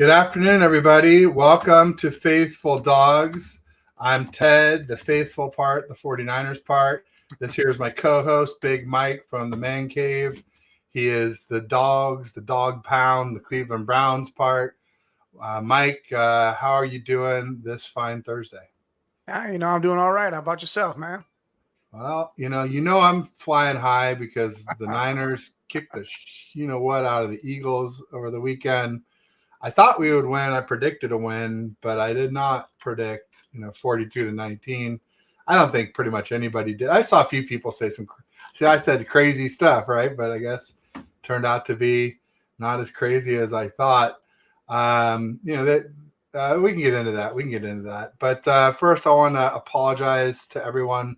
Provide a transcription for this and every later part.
Good afternoon, everybody. Welcome to Faithful Dawgs. I'm Ted, the faithful part, the 49ers part. This here is my co-host, Big Mike from the Man Cave. He is the Dawgs, the Dog Pound, the Cleveland Browns part. Mike, how are you doing this fine Thursday? I'm doing all right. How about yourself, man? Well, I'm flying high because the Niners kicked the you-know-what out of the Eagles over the weekend. I thought we would win. I predicted a win, but I did not predict, 42-19. I don't think pretty much anybody did. I saw a few people say I said crazy stuff, right? But I guess turned out to be not as crazy as I thought. That we can get into that. But first, I want to apologize to everyone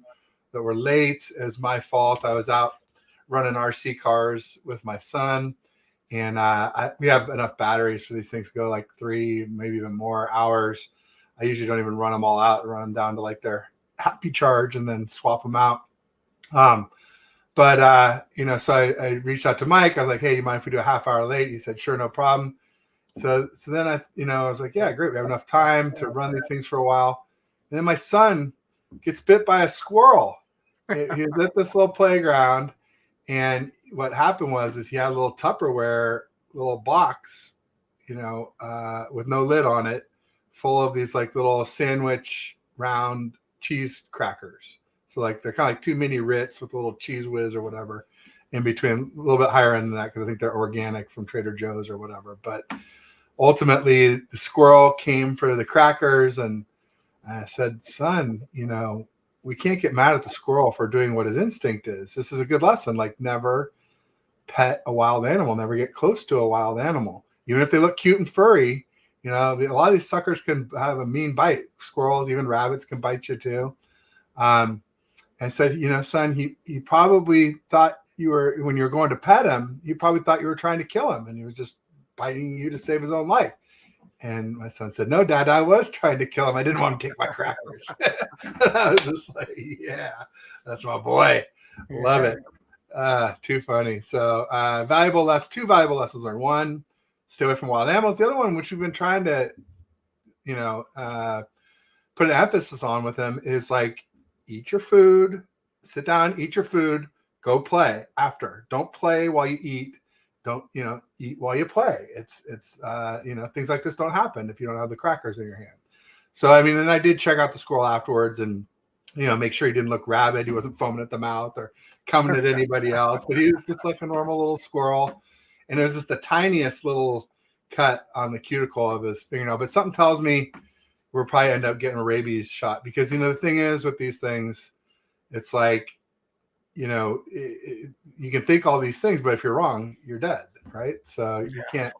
that were late. It was my fault. I was out running RC cars with my son. And we have enough batteries for these things to go like 3, maybe even more hours. I usually don't even run them all out, run them down to like their happy charge and then swap them out. So I reached out to Mike. I was like, hey, you mind if we do a half hour late? He said, sure, no problem. So then I was like, yeah, great. We have enough time to run these things for a while. And then my son gets bit by a squirrel. He was at this little playground. And what happened is he had a little Tupperware little box, with no lid on it, full of these like little sandwich round cheese crackers. So like they're kind of like 2 mini Ritz with a little cheese whiz or whatever in between, a little bit higher end than that because I think they're organic from Trader Joe's or whatever. But ultimately, the squirrel came for the crackers, and I said, son, we can't get mad at the squirrel for doing what his instinct is. This is a good lesson. Like, never pet a wild animal, never get close to a wild animal. Even if they look cute and furry, a lot of these suckers can have a mean bite. Squirrels, even rabbits can bite you too. And said, son, he probably thought when you were going to pet him, he probably thought you were trying to kill him and he was just biting you to save his own life. And my son said, no, Dad, I was trying to kill him. I didn't want to take my crackers. I was just like, yeah, that's my boy. Love it. Too funny. So two valuable lessons learned. One, stay away from wild animals. The other one, which we've been trying to, put an emphasis on with him, is like, eat your food, sit down, eat your food, go play after. Don't play while you eat. Don't, eat while you play. It's things like this don't happen if you don't have the crackers in your hand. So, and I did check out the squirrel afterwards and, make sure he didn't look rabid. He wasn't foaming at the mouth or coming at anybody else, but he was just like a normal little squirrel. And it was just the tiniest little cut on the cuticle of his fingernail. But something tells me we'll probably end up getting a rabies shot because, the thing is with these things, it's like, you can think all these things, but if you're wrong, you're dead, right? So you can't.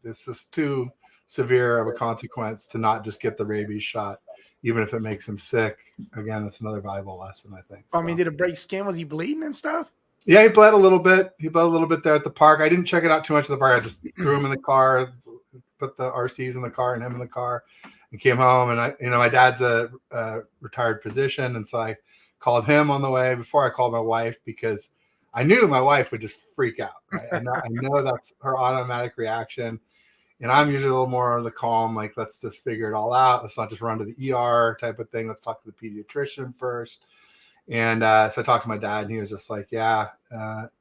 This is too severe of a consequence to not just get the rabies shot, even if it makes him sick. Again, that's another valuable lesson, I think. So. Did it break skin? Was he bleeding and stuff? Yeah, he bled a little bit. He bled a little bit there at the park. I didn't check it out too much at the park. I just threw him in the car, put the RCs in the car and him in the car, and came home. And my dad's a retired physician, and so I called him on the way before I called my wife because I knew my wife would just freak out. Right? I know that's her automatic reaction. And I'm usually a little more of the calm, like, let's just figure it all out. Let's not just run to the ER type of thing. Let's talk to the pediatrician first. And so I talked to my dad, and he was just like, yeah,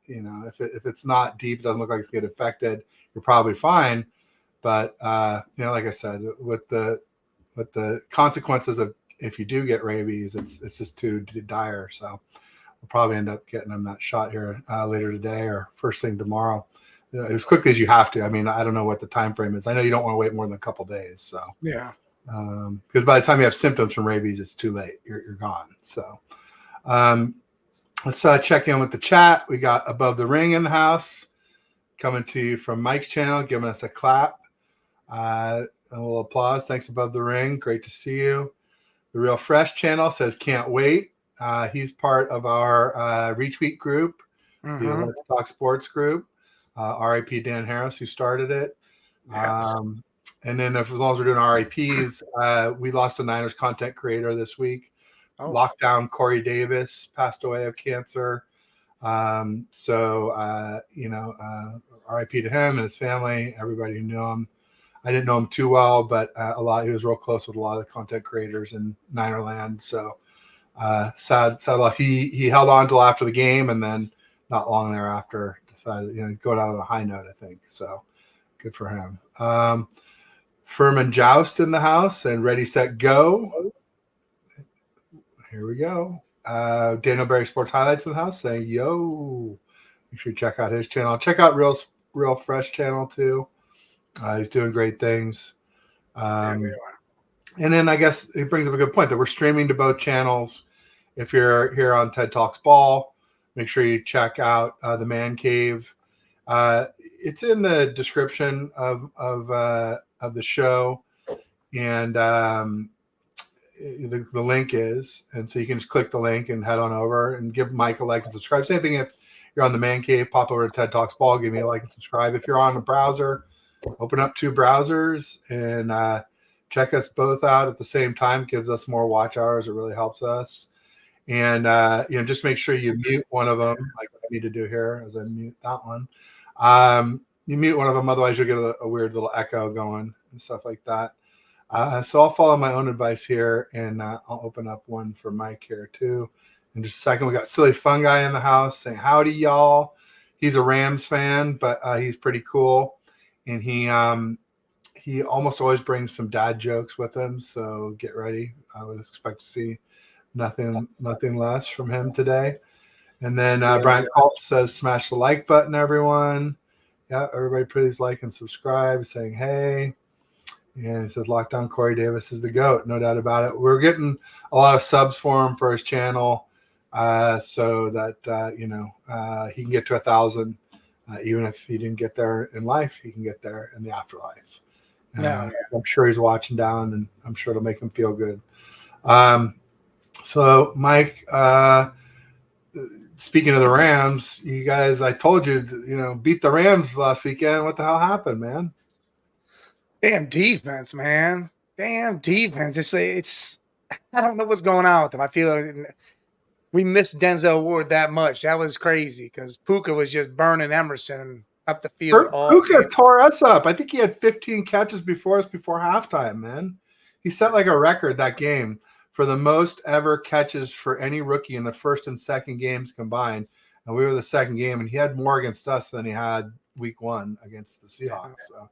if it's not deep, it doesn't look like it's getting infected, you're probably fine. But, like I said, with the consequences of if you do get rabies, it's just too dire. So we'll probably end up getting them that shot here later today or first thing tomorrow, as quickly as you have to. I don't know what the time frame is. I know you don't want to wait more than a couple of days. So yeah, because by the time you have symptoms from rabies, it's too late. You're gone. So let's check in with the chat. We got Above the Ring in the house, coming to you from Mike's channel, giving us a clap, a little applause. Thanks, Above the Ring. Great to see you. The Real Fresh channel says can't wait. He's part of our retweet group, the Let's Talk Sports group. RIP Dan Harris, who started it. Yes. And then as long as we're doing RIPs, we lost a Niners content creator this week. Lockdown Corey Davis passed away of cancer. RIP to him and his family, everybody who knew him. I didn't know him too well, but he was real close with a lot of the content creators in Ninerland. So sad loss. He held on till after the game, and then not long thereafter decided, go out on a high note, I think. So good for him. Furman Joust in the house and ready, set, go. Here we go. Daniel Berry Sports Highlights in the house saying, yo, make sure you check out his channel. Check out Real Fresh channel too. He's doing great things. And then I guess it brings up a good point that we're streaming to both channels. If you're here on TED Talks Ball, make sure you check out the Man Cave. It's in the description of the show, and the link is, and so you can just click the link and head on over and give Mike a like and subscribe. Same thing if you're on the Man Cave, pop over to TED Talks Ball, give me a like and subscribe. If you're on a browser, open up 2 browsers and check us both out at the same time. It gives us more watch hours. It really helps us. And just make sure you mute one of them, like I need to do here as I mute that one. You mute one of them, otherwise you'll get a weird little echo going and stuff like that. So I'll follow my own advice here, and I'll open up one for Mike here too. In just a second, we got Silly Fun Guy in the house saying howdy, y'all. He's a Rams fan, but he's pretty cool, and he almost always brings some dad jokes with him. So get ready. I would expect to see nothing less from him today. And then Brian Culp says, smash the like button, everyone. Yeah, everybody please like and subscribe, saying hey. And he says, Lockdown Corey Davis is the GOAT, no doubt about it. We're getting a lot of subs for him for his channel, so that he can get to 1,000. Even if he didn't get there in life, he can get there in the afterlife. I'm sure he's watching down, and I'm sure it'll make him feel good. So, Mike, speaking of the Rams, you guys, I told you, beat the Rams last weekend. What the hell happened, man? Damn defense, man. Damn defense. It's I don't know what's going on with them. I feel like we missed Denzel Ward that much. That was crazy because Puka was just burning Emerson up the field all Puka game. tore us up. I think he had 15 catches before halftime, man. He set like a record that game for the most ever catches for any rookie in the first and second games combined. And we were the second game, and he had more against us than he had week 1 against the Seahawks. So,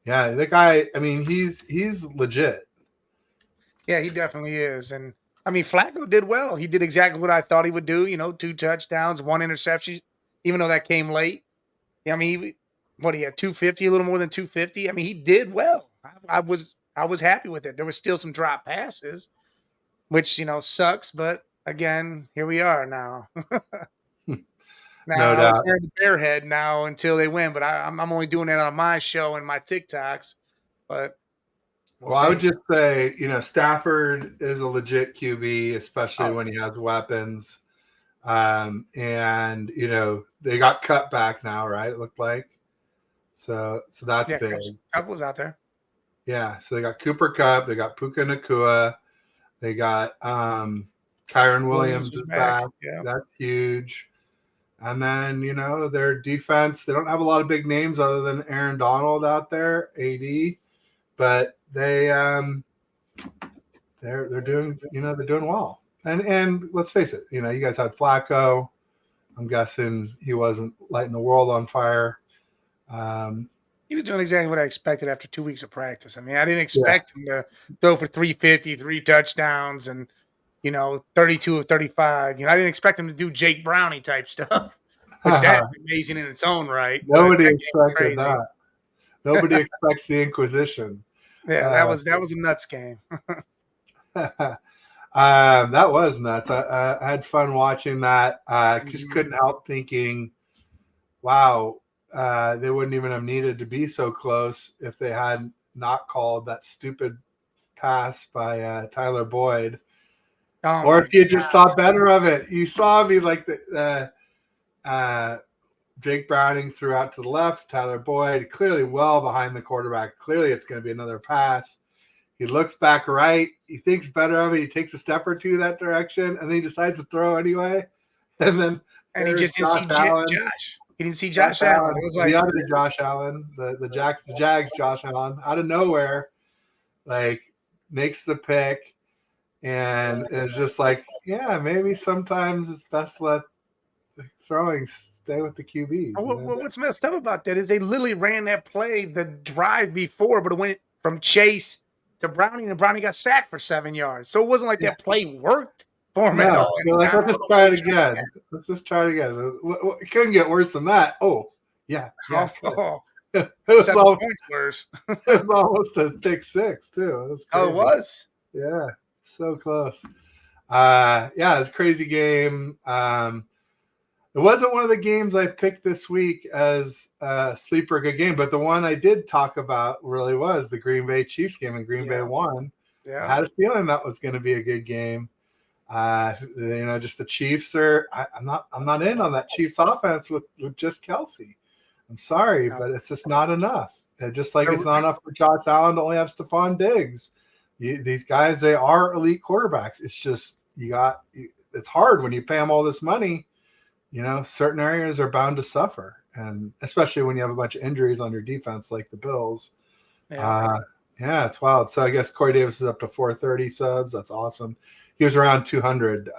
yeah, the guy, I mean, he's legit. Yeah, he definitely is. And, I mean, Flacco did well. He did exactly what I thought he would do, 2 touchdowns, 1 interception, even though that came late. Yeah, I mean, he had 250, a little more than 250. I mean, he did well. I was happy with it. There was still some drop passes, which, sucks. But, again, here we are now. Now, I was wearing the bear head now until they win, but I'm only doing it on my show and my TikToks. But well I would just say, Stafford is a legit QB, especially when he has weapons. And they got cut back now, right? It looked like. So that's big. Cup was out there. Yeah. So they got Cooper Kupp, they got Puka Nacua, they got Kyron Williams is back. Yeah. That's huge. And then, their defense, they don't have a lot of big names other than Aaron Donald out there, AD, but they're doing, they're doing well. And let's face it, you guys had Flacco. I'm guessing he wasn't lighting the world on fire. He was doing exactly what I expected after 2 weeks of practice. I mean, I didn't expect him to throw for 350, 3 touchdowns, and 32 of 35. I didn't expect him to do Jake Browning type stuff, which that's amazing in its own right. Nobody expected that. Nobody expects the Inquisition. Yeah, that was a nuts game. That was nuts. I had fun watching that. I just couldn't help thinking, wow, they wouldn't even have needed to be so close if they had not called that stupid pass by Tyler Boyd. Or if you just thought better of it. You saw me like Jake Browning threw out to the left, Tyler Boyd, clearly well behind the quarterback. Clearly it's going to be another pass. He looks back right. He thinks better of it. He takes a step or two that direction, and then he decides to throw anyway. And he just didn't see Josh. He didn't see Josh Allen. It was like the other Josh Allen, the Jags Josh Allen, out of nowhere, like makes the pick, and it's just like, yeah, maybe sometimes it's best to let the throwing stay with the QBs. What's messed up about that is they literally ran that play the drive before, but it went from Chase to Browning, and Browning got sacked for 7 yards. So it wasn't like that play worked for him at all. Like, let's just try it again. Let's just try it again. It couldn't get worse than that. Oh, yeah. It was 7 points worse. It was almost a pick six too. It was crazy. Oh, it was? Yeah, so close. Yeah, it was a crazy game. It wasn't one of the games I picked this week as a sleeper good game, but the one I did talk about really was the Green Bay Chiefs game, and Green Bay won. Yeah. I had a feeling that was going to be a good game. Just the Chiefs are. I'm not in on that Chiefs offense with just Kelsey. I'm sorry, but it's just not enough. Just like it's not enough for Josh Allen to only have Stephon Diggs. These guys, they are elite quarterbacks. It's just it's hard when you pay them all this money. Certain areas are bound to suffer, and especially when you have a bunch of injuries on your defense, like the Bills. Yeah, it's wild. So I guess Corey Davis is up to 430 subs. That's awesome. He was around 200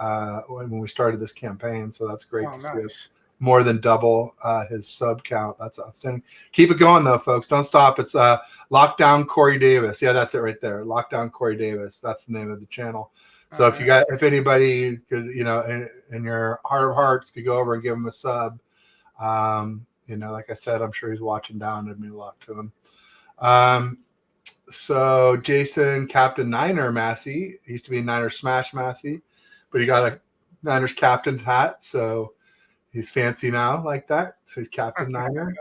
when we started this campaign, so that's great to see. More than double his sub count. That's outstanding. Keep it going though, folks. Don't stop. It's Lockdown Corey Davis. Yeah, that's it right there. Lockdown Corey Davis. That's the name of the channel. So if anybody could, in your heart of hearts, could go over and give him a sub. Like I said, I'm sure he's watching down. It'd mean a lot to him. So Jason, Captain Niner Massey, he used to be Niner Smash Massey, but he got a Niners captain's hat, so he's fancy now like that. So he's Captain Niner.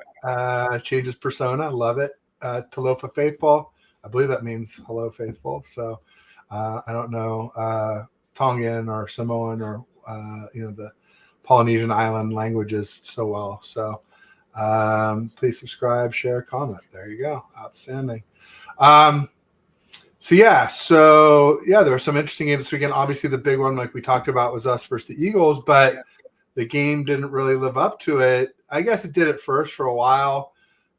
Changes persona. Love it. Talofa Faithful. I believe that means hello, faithful. So I don't know Tongan or Samoan or the Polynesian island languages so well. So please subscribe, share, comment. There you go. Outstanding. There were some interesting games this weekend. Obviously, the big one, like we talked about, was us versus the Eagles, but the game didn't really live up to it. I guess it did at first for a while.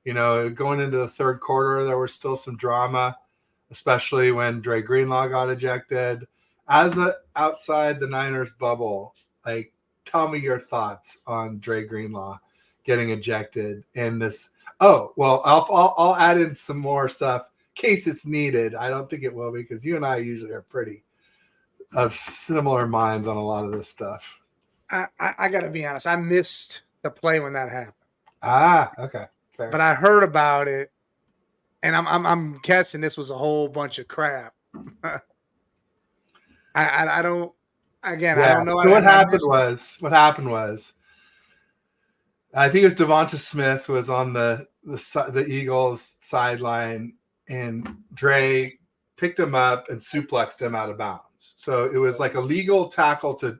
Going into the third quarter, there was still some drama, especially when Dre Greenlaw got ejected. As outside the Niners bubble, like, tell me your thoughts on Dre Greenlaw getting ejected in this. Oh, well, I'll add in some more stuff in case it's needed. I don't think it will, because you and I usually are pretty of similar minds on a lot of this stuff. I got to be honest. I missed the play when that happened. Okay. Fair. But I heard about it, and I'm guessing this was a whole bunch of crap. I don't. Again, I don't know. So what happened was, I think it was Devonta Smith was on the Eagles sideline, and Dre picked him up and suplexed him out of bounds. So it was like a legal tackle to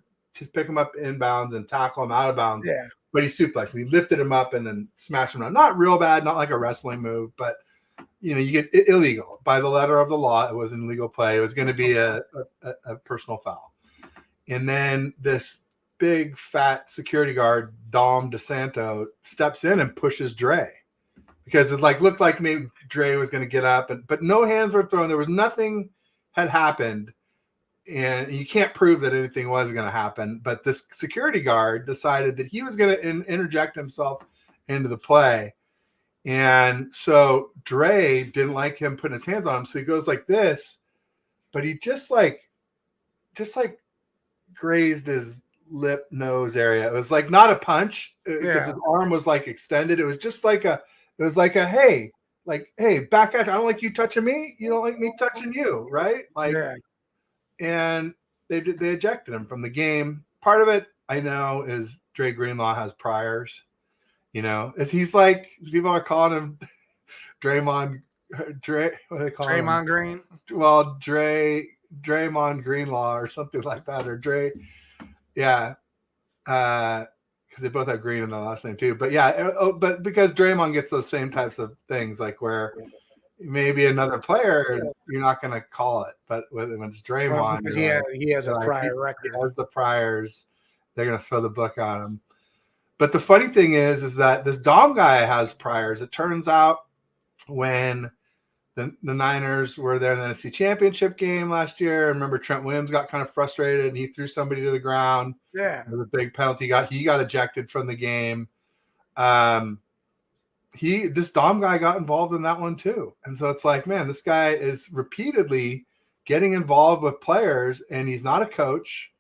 pick him up inbounds and tackle him out of bounds. Yeah. But he suplexed him. He lifted him up and then smashed him down. Not real bad, not like a wrestling move, but you get illegal by the letter of the law. It was an illegal play. It was going to be a personal foul. And then this big fat security guard, Dom DeSanto, steps in and pushes Dre because it looked like maybe Dre was going to get up, but no hands were thrown. There was nothing had happened. And you can't prove that anything was going to happen. But this security guard decided that he was going to interject himself into the play. And so Dre didn't like him putting his hands on him. So he goes like this, but he just grazed his lip nose area. It was like not a punch because his arm was like extended. It was just like hey, back at you. I don't like you touching me. You don't like me touching you. Right. And they ejected him from the game. Part of it, I know, is Dre Greenlaw has priors. He's like, people are calling him Dre. What do they call him? Draymond Green. Well, Draymond Greenlaw or something like that, or Dre. Yeah, because they both have Green in their last name too. But but because Draymond gets those same types of things, like where maybe another player, you're not going to call it, but when it's Draymond, because he has a prior record. He has the priors. They're going to throw the book on him. But the funny thing is that this Dom guy has priors. It turns out when the Niners were there in the NFC Championship game last year, I remember Trent Williams got kind of frustrated and he threw somebody to the ground. Yeah. There was a big penalty. He got ejected from the game. This Dom guy got involved in that one too. And so it's like, man, this guy is repeatedly getting involved with players and he's not a coach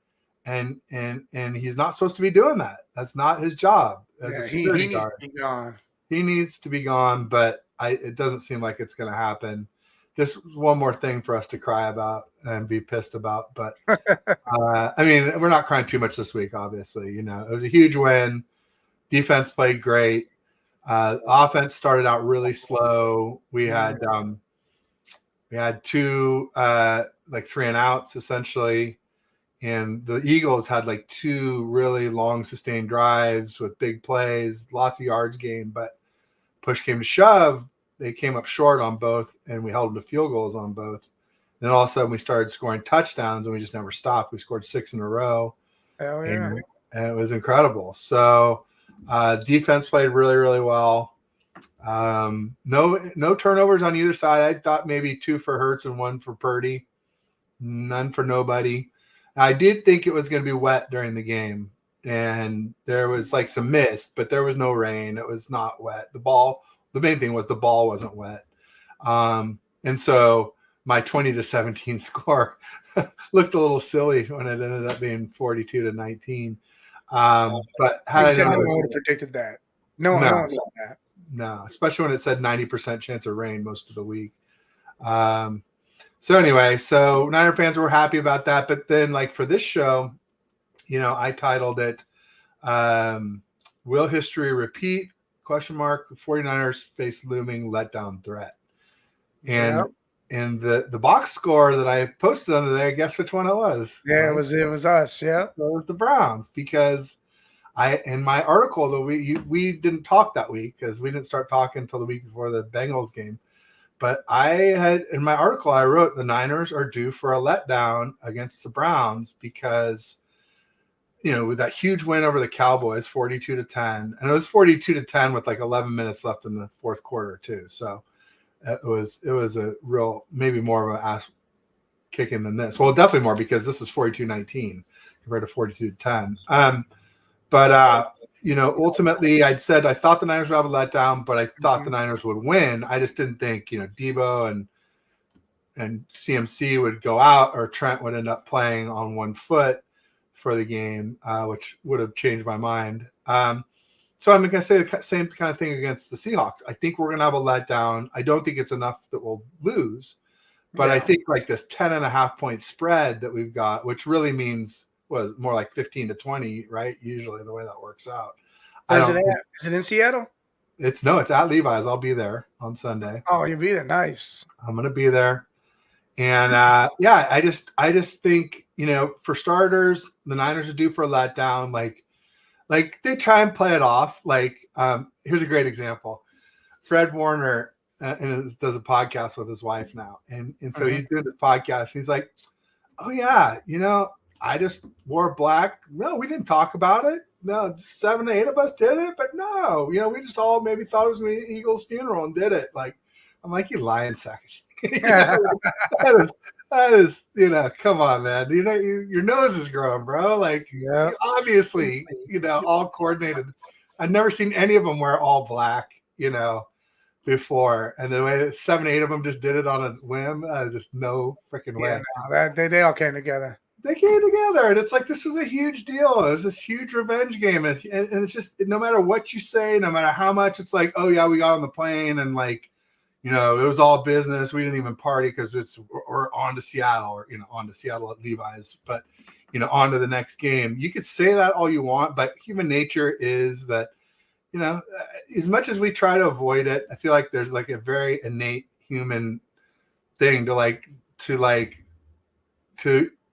and he's not supposed to be doing that. That's not his job as a security guard. He needs to be gone. He needs to be gone, but it doesn't seem like it's going to happen. Just one more thing for us to cry about and be pissed about. But I mean, we're not crying too much this week, obviously. You know, it was a huge win. Defense played great. Offense started out really slow. We had two like 3 and outs essentially, and the Eagles had like 2 really long sustained drives with big plays, lots of yards gained. But push came to shove, they came up short on both, and we held them to field goals on both. Then all of a sudden we started scoring touchdowns, and we just never stopped. We scored 6 in a row. Hell yeah! And it was incredible. So defense played really, really well. No turnovers on either side. I thought maybe 2 for Hurts and 1 for Purdy. None for nobody. I did think it was going to be wet during the game, and there was like some mist, but there was no rain. It was not wet. The main thing was the ball wasn't wet. And so my 20-17 score looked a little silly when it ended up being 42-19. But no one would have predicted that. No one saw that. No, especially when it said 90% chance of rain most of the week. So anyway, Niner fans were happy about that. But then, like for this show, you know, I titled it "Will History Repeat?" ? The 49ers face looming letdown threat. And the box score that I posted under there, guess which one it was? Yeah, right? It was us. Yeah, it was the Browns, because in my article that we didn't talk that week because we didn't start talking until the week before the Bengals game. But I had in my article I wrote the Niners are due for a letdown against the Browns because, you know, with that huge win over the Cowboys, 42-10, and it was 42-10 with like 11 minutes left in the fourth quarter too. So it was a real, maybe more of an ass kicking than this. Well, definitely more because this is 42-19 compared to 42-10. But you know, ultimately, I thought the Niners would have a letdown, but I thought the Niners would win. I just didn't think, you know, Debo and CMC would go out, or Trent would end up playing on one foot for the game, which would have changed my mind. So I'm going to say the same kind of thing against the Seahawks. I think we're going to have a letdown. I don't think it's enough that we'll lose, but I think like this 10.5 point spread that we've got, which really means was more like 15-20, right? Usually the way that works out. Where's it at? Is it in Seattle? It's at Levi's. I'll be there on Sunday. Oh, you'll be there. Nice. I'm going to be there. And yeah, I just think, you know, for starters, the Niners are due for a letdown. Like they try and play it off. Like, here's a great example. Fred Warner does a podcast with his wife now. And so he's doing this podcast. He's like, oh yeah, you know, I just wore black. No, we didn't talk about it. No, 7 to 8 of us did it, but no, you know, we just all maybe thought it was the Eagles' funeral and did it. Like, I'm like, you lying sack of shit. that is, you know, come on, man. You know, your nose is growing, bro. Like, obviously, you know, all coordinated. I've never seen any of them wear all black, you know, before. And the way 7, 8 of them just did it on a whim, just no freaking way. Yeah, no, they all came together. They came together, and it's like, this is a huge deal. It's this huge revenge game, and it's just, no matter what you say, no matter how much, it's like, oh yeah, we got on the plane, and like, you know, it was all business. We didn't even party because we're on to Seattle, or, you know, on to Seattle at Levi's, but, you know, on to the next game. You could say that all you want, but human nature is that, you know, as much as we try to avoid it, I feel like there's like a very innate human thing to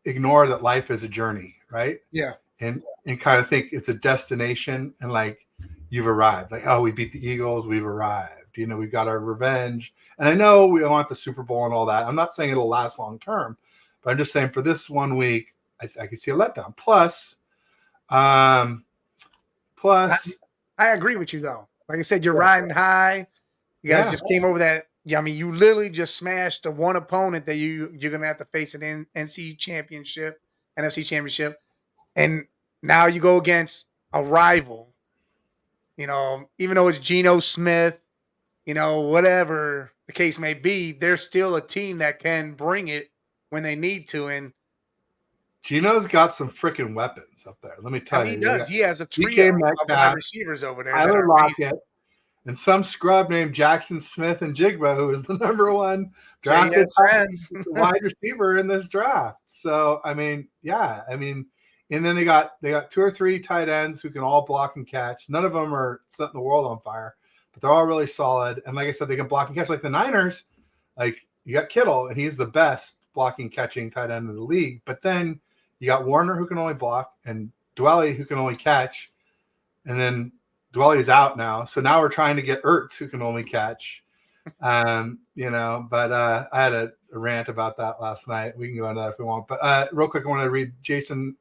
ignore that life is a journey, right? Yeah. And kind of think it's a destination, and like you've arrived. Like, oh, we beat the Eagles, we've arrived. You know, we got our revenge. And I know we want the Super Bowl and all that. I'm not saying it'll last long term, but I'm just saying for this 1 week, I can see a letdown. Plus Plus, I agree with you though. Like I said, you're yeah, riding high. You guys yeah. just came over that. Yeah, I mean, you literally just smashed the one opponent that you're gonna have to face in NFC Championship, and now you go against a rival. You know, even though it's Geno Smith, you know, whatever the case may be, they're still a team that can bring it when they need to. And Gino's got some freaking weapons up there. Let me I tell mean, he you. does. He has a trio DK of wide Metcalf, receivers over there that Tyler are amazing. Lockett, and some scrub named Jackson Smith and Jigba, who was the number one drafted JSN. wide receiver in this draft. So I mean, yeah, I mean, and then they got 2 or 3 tight ends who can all block and catch. None of them are setting the world on fire, but they're all really solid. And like I said, they can block and catch like the Niners. Like you got Kittle, and he's the best blocking catching tight end in the league. But then you got Warner who can only block, and Dwelly who can only catch, and then Dwelly's out now. So now we're trying to get Ertz who can only catch. You know, but I had a rant about that last night. We can go into that if we want. But real quick, I want to read Jason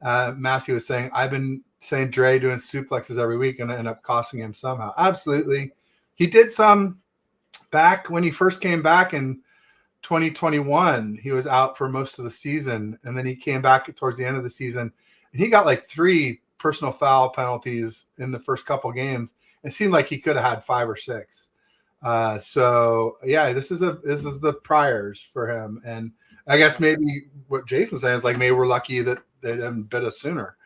Massey was saying, I've been saying Dre doing suplexes every week and I end up costing him somehow. Absolutely. He did some back when he first came back in 2021. He was out for most of the season, and then he came back towards the end of the season, and he got like 3 personal foul penalties in the first couple games. It seemed like he could have had 5 or 6. So yeah, this is the priors for him. And I guess maybe what Jason's saying is like, maybe we're lucky that they didn't bid us sooner.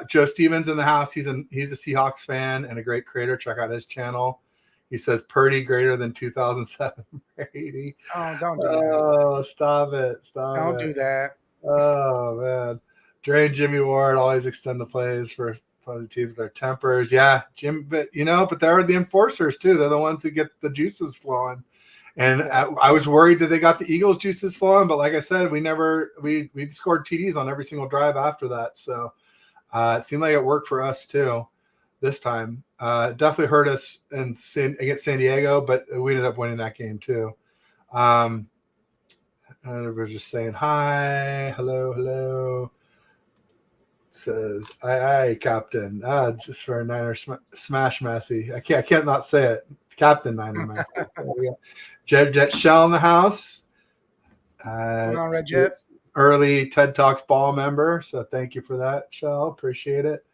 Joe Stevens in the house. He's a Seahawks fan and a great creator. Check out his channel. He says Purdy greater than 2007 Brady. Oh, don't do that. Oh, stop it. Don't do that. Oh, man. Dre and Jimmy Ward always extend the plays for the teams with their tempers. Yeah, Jim, but they're the enforcers too. They're the ones who get the juices flowing. And I was worried that they got the Eagles juices flowing, but like I said, we scored TDs on every single drive after that. So it seemed like it worked for us too this time. Definitely hurt us against San Diego, but we ended up winning that game too. We're just saying hi, hello. Says, aye, Captain. Just for a Niner smash Massey. I can't not say it. Captain Niner Massey. Jet Shell in the house. Hold on, Red Jet. Early TED Talks ball member. So thank you for that, Shell. Appreciate it.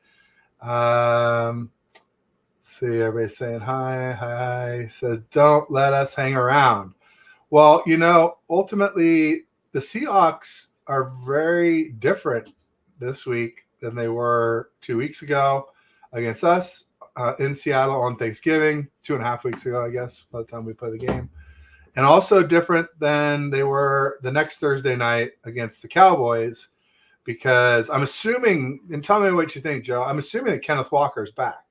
See, everybody's saying hi. Says, don't let us hang around. Well, ultimately, the Seahawks are very different this week than they were 2 weeks ago against us in Seattle on Thanksgiving, 2.5 weeks ago, I guess, by the time we play the game. And also different than they were the next Thursday night against the Cowboys, because I'm assuming, and tell me what you think, Joe, I'm assuming that Kenneth Walker's back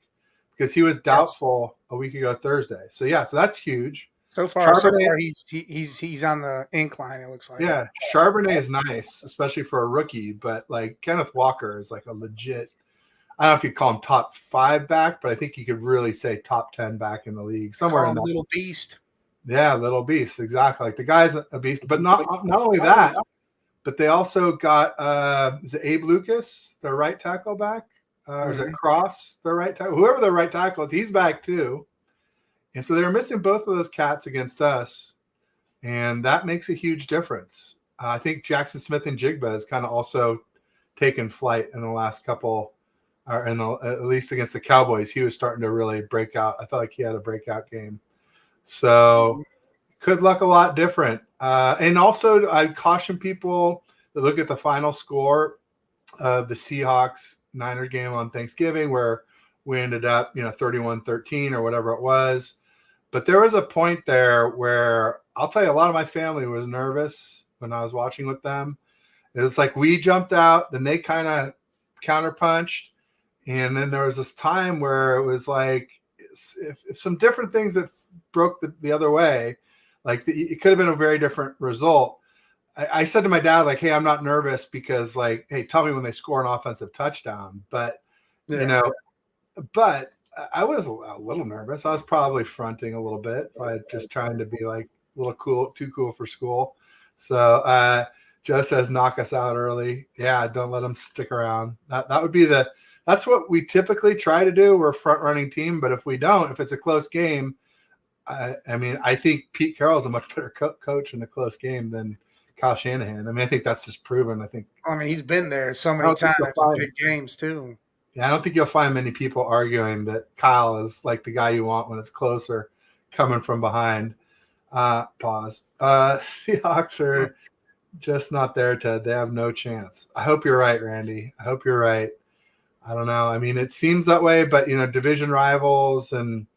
because he was doubtful a week ago Thursday. So that's huge. So far, he's on the incline, it looks like. Yeah, Charbonnet is nice, especially for a rookie, but like Kenneth Walker is like a legit, I don't know if you call him top 5 back, but I think you could really say top 10 back in the league. Somewhere in that. Little beast. Yeah, little beast, exactly. Like the guy's a beast, but not only that, but they also got is it Abe Lucas, their right tackle back? Or is it Cross, their right tackle? Whoever their right tackle is, he's back too. And so they're missing both of those cats against us, and that makes a huge difference. I think Jackson Smith and Jigba has kind of also taken flight in the last couple, or at least against the Cowboys. He was starting to really break out. I felt like he had a breakout game. So could look a lot different. And also, I'd caution people to look at the final score of the Seahawks-Niners game on Thanksgiving, where we ended up, 31-13 or whatever it was. But there was a point there where I'll tell you, a lot of my family was nervous when I was watching with them. It was like we jumped out, then they kind of counterpunched. And then there was this time where it was like if some different things that broke the other way, like it could have been a very different result. I said to my dad, like, hey, I'm not nervous because, like, hey, tell me when they score an offensive touchdown. But, but I was a little nervous. I was probably fronting a little bit by just trying to be like a little too cool for school. So Joe says, knock us out early. Yeah, don't let them stick around. That would be the that's what we typically try to do. We're a front running team, but if we don't, if it's a close game, I mean, I think Pete Carroll's a much better coach in a close game than Kyle Shanahan. I mean, I think that's just proven. I mean, he's been there so many times in big games too. Yeah, I don't think you'll find many people arguing that Kyle is like the guy you want when it's closer, coming from behind. Pause. Seahawks are just not there, Ted. They have no chance. I hope you're right, Randy. I hope you're right. I don't know. I mean, it seems that way, but division rivals, and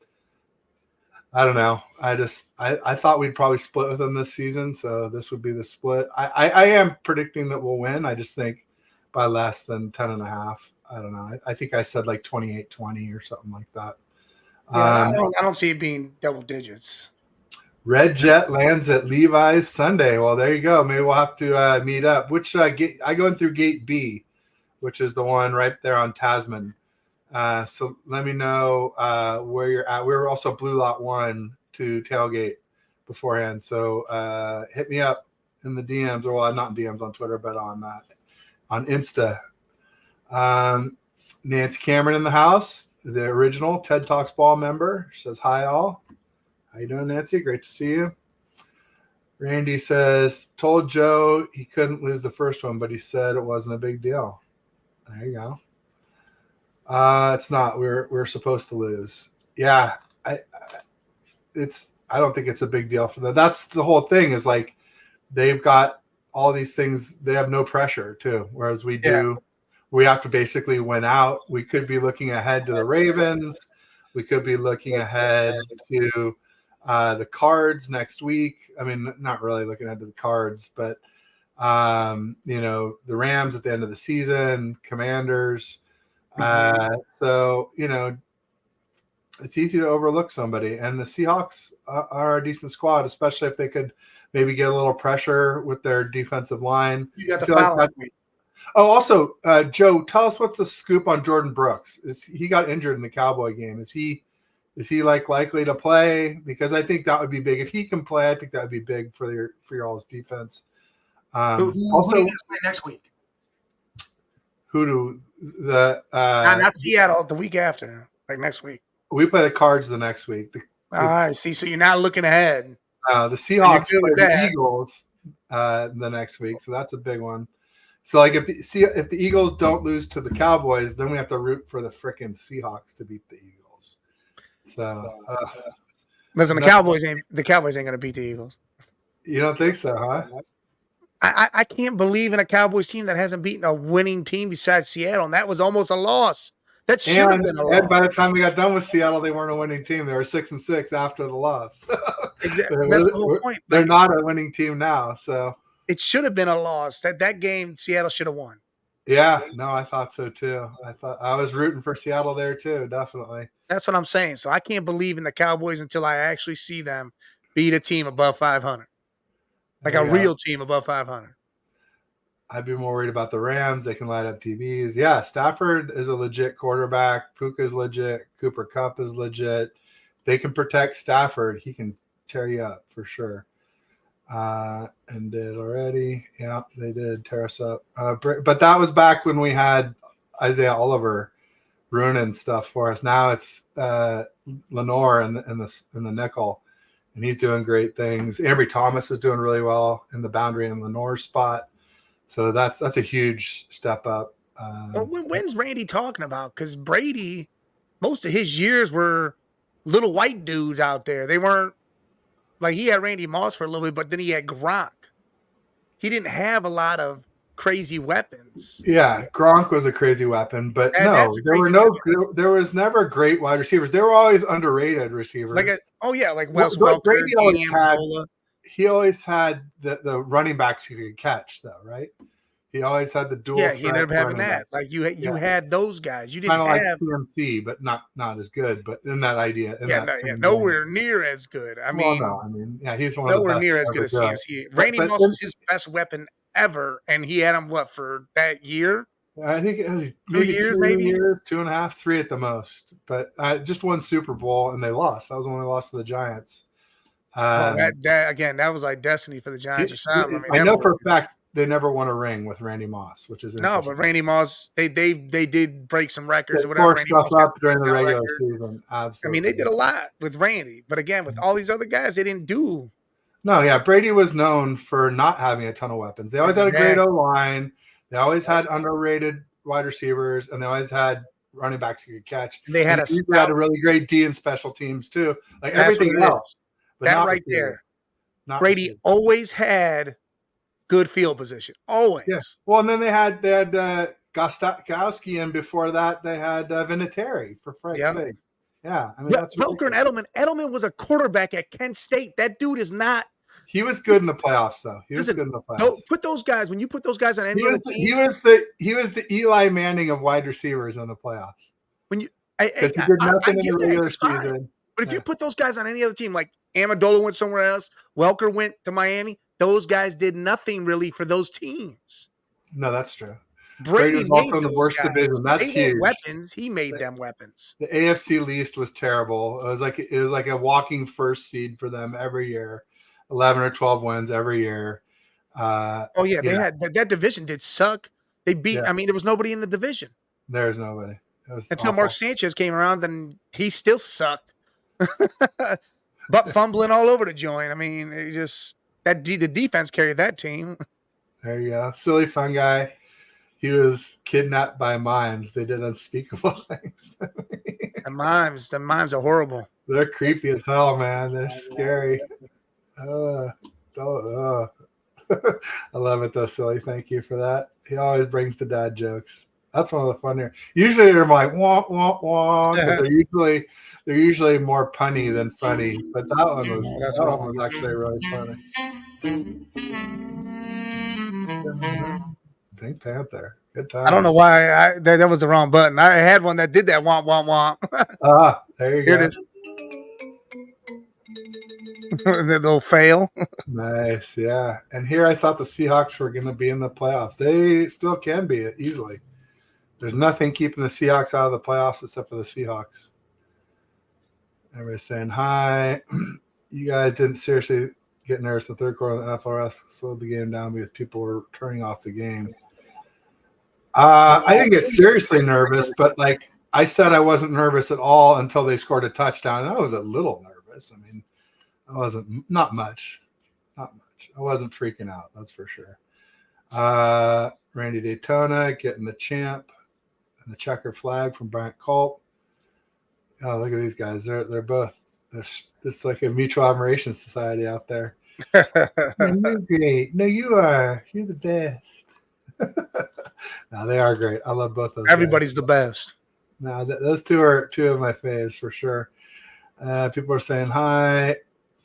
I don't know. I thought we'd probably split with them this season, so this would be the split. I am predicting that we'll win. I just think by less than 10.5. I don't know. I think I said like 28-20 or something like that. Yeah, I don't see it being double digits. Red Jet lands at Levi's Sunday. Well, there you go. Maybe we'll have to meet up. Which gate? I go in through Gate B, which is the one right there on Tasman. So let me know where you're at. We were also Blue Lot 1 to tailgate beforehand. So hit me up in the DMs, or well, not in DMs on Twitter, but on Insta. Nancy Cameron in the house, the original TED Talks Ball member, says hi all. How you doing, Nancy? Great to see you. Randy says, told Joe he couldn't lose the first one, but he said it wasn't a big deal. There you go. It's not. We're supposed to lose. Yeah, I don't think it's a big deal for them. That's the whole thing. Is like they've got all these things. They have no pressure too, whereas we do. Yeah. We have to basically win out. We could be looking ahead to the Ravens. We could be looking ahead to the Cards next week. I mean, not really looking ahead to the Cards, but the Rams at the end of the season, Commanders. So it's easy to overlook somebody, and the Seahawks are a decent squad, especially if they could maybe get a little pressure with their defensive line. You got the foul. Oh, also, Joe, tell us what's the scoop on Jordan Brooks. He got injured in the Cowboy game? Is he like likely to play? Because I think that would be big if he can play. I think that would be big for your all's defense. Who do you guys play next week? Who do the? Not Seattle. The week after, like next week. We play the Cards the next week. I see. So you're not looking ahead. The Seahawks play the Eagles the next week, so that's a big one. So, like, if the Eagles don't lose to the Cowboys, then we have to root for the frickin' Seahawks to beat the Eagles. So, listen, the Cowboys ain't going to beat the Eagles. You don't think so, huh? I can't believe in a Cowboys team that hasn't beaten a winning team besides Seattle, and that was almost a loss. That should have been a loss. And by the time we got done with Seattle, they weren't a winning team. They were 6-6 after the loss. Exactly. That's the whole point. They're not a winning team now, so. It should have been a loss. That game, Seattle should have won. Yeah, no, I thought so too. I was rooting for Seattle there too, definitely. That's what I'm saying. So I can't believe in the Cowboys until I actually see them beat a team above 500, like a real team above 500. I'd be more worried about the Rams. They can light up TVs. Yeah, Stafford is a legit quarterback. Puka is legit. Cooper Kupp is legit. If they can protect Stafford, he can tear you up for sure. And did already. Yeah, they did tear us up. But that was back when we had Isaiah Oliver ruining stuff for us. Now it's Lenore in the nickel, and he's doing great things. Ambry Thomas is doing really well in the boundary and Lenore's spot. So that's a huge step up. When's Randy talking about? Because Brady, most of his years were little white dudes out there. They weren't. Like, he had Randy Moss for a little bit, but then he had Gronk. He didn't have a lot of crazy weapons. Yeah, Gronk was a crazy weapon, but there was never great wide receivers. They were always underrated receivers. Like Wes Welker, Brady always had the running backs who could catch, though, right? He always had the dual. Yeah, he ended up having that. Like you had those guys. You didn't have like CMC, but not as good. But in that idea, nowhere near as good. I mean, he's one nowhere near as good as CMC. Randy Moss was his best weapon ever, and he had him for that year? I think it was maybe 2 years, 2.5, 3 at the most. But just won Super Bowl and they lost. That was when they lost to the Giants. That was like destiny for the Giants or something. I know for a fact they never won a ring with Randy Moss, which is No, but interesting. Randy Moss, they did break some records They or whatever. tore Randy stuff Moss had up the during the touchdown regular record. season. I Absolutely. mean, they did a lot with Randy, but again, with all these other guys, they didn't do. No, yeah, Brady was known for not having a ton of weapons. They always had a great Exactly. O-line. They always had underrated wide receivers, and they always had running backs who could catch. They And had they a usually had a stout. really great D in special teams too, like That's what everything it else, is. but That not right receiver. there. Not Brady receiver. always had good field position. Always. Yeah. Well, and then they had Gostkowski, and before that they had Vinatieri, for Frank's Yeah. sake. Yeah, I mean Yeah, that's Welker and ridiculous. Edelman. Edelman was a quarterback at Kent State. That dude is not. He was good in the playoffs, though. He was Listen, good in the playoffs. don't put those guys. When you put those guys on any other team, He was the Eli Manning of wide receivers in the playoffs. when you, Because he did I nothing in get the that. regular It's fine. season. But if you put those guys on any other team, like Amendola went somewhere else, Welker went to Miami, those guys did nothing really for those teams. No, that's true. Brady was made also in the those worst guys. division. That's They weren't huge. weapons. He made them weapons. The AFC least was terrible. It was like a walking first seed for them every year, 11 or 12 wins every year. Oh yeah, they had that division did suck. They beat. Yeah. I mean, there was nobody in the division. There's nobody. It was Until awful. Mark Sanchez came around, then he still sucked. But fumbling all over the joint. I mean, it just the defense carried that team. There you go. Silly fun guy. He was kidnapped by mimes. They did unspeakable things. The mimes are horrible. They're creepy as hell, man. They're scary. I love it though, Silly. Thank you for that. He always brings the dad jokes. That's one of the funnier. Usually they're like wah wah wah because they're usually more punny than funny. But that one was actually really funny. Pink Panther. Good times. I don't know why that was the wrong button. I had one that did that womp womp womp. There you Here go. it is. The little fail. Nice, yeah. And here I thought the Seahawks were going to be in the playoffs. They still can be easily. There's nothing keeping the Seahawks out of the playoffs except for the Seahawks. Everybody's saying hi. You guys didn't seriously get nervous in the third quarter of the FRS slowed the game down because people were turning off the game. I didn't get seriously nervous, but like I said, I wasn't nervous at all until they scored a touchdown. And I was a little nervous. I mean, I wasn't not much. I wasn't freaking out, that's for sure. Randy Daytona getting the champ and the checker flag from Bryant Culp. Oh, look at these guys. They're both. It's like a mutual admiration society out there. Man, you're great. No, you are. You're the best. No, they are great. I love both of them. Everybody's the best. No, those two are two of my faves for sure. People are saying hi.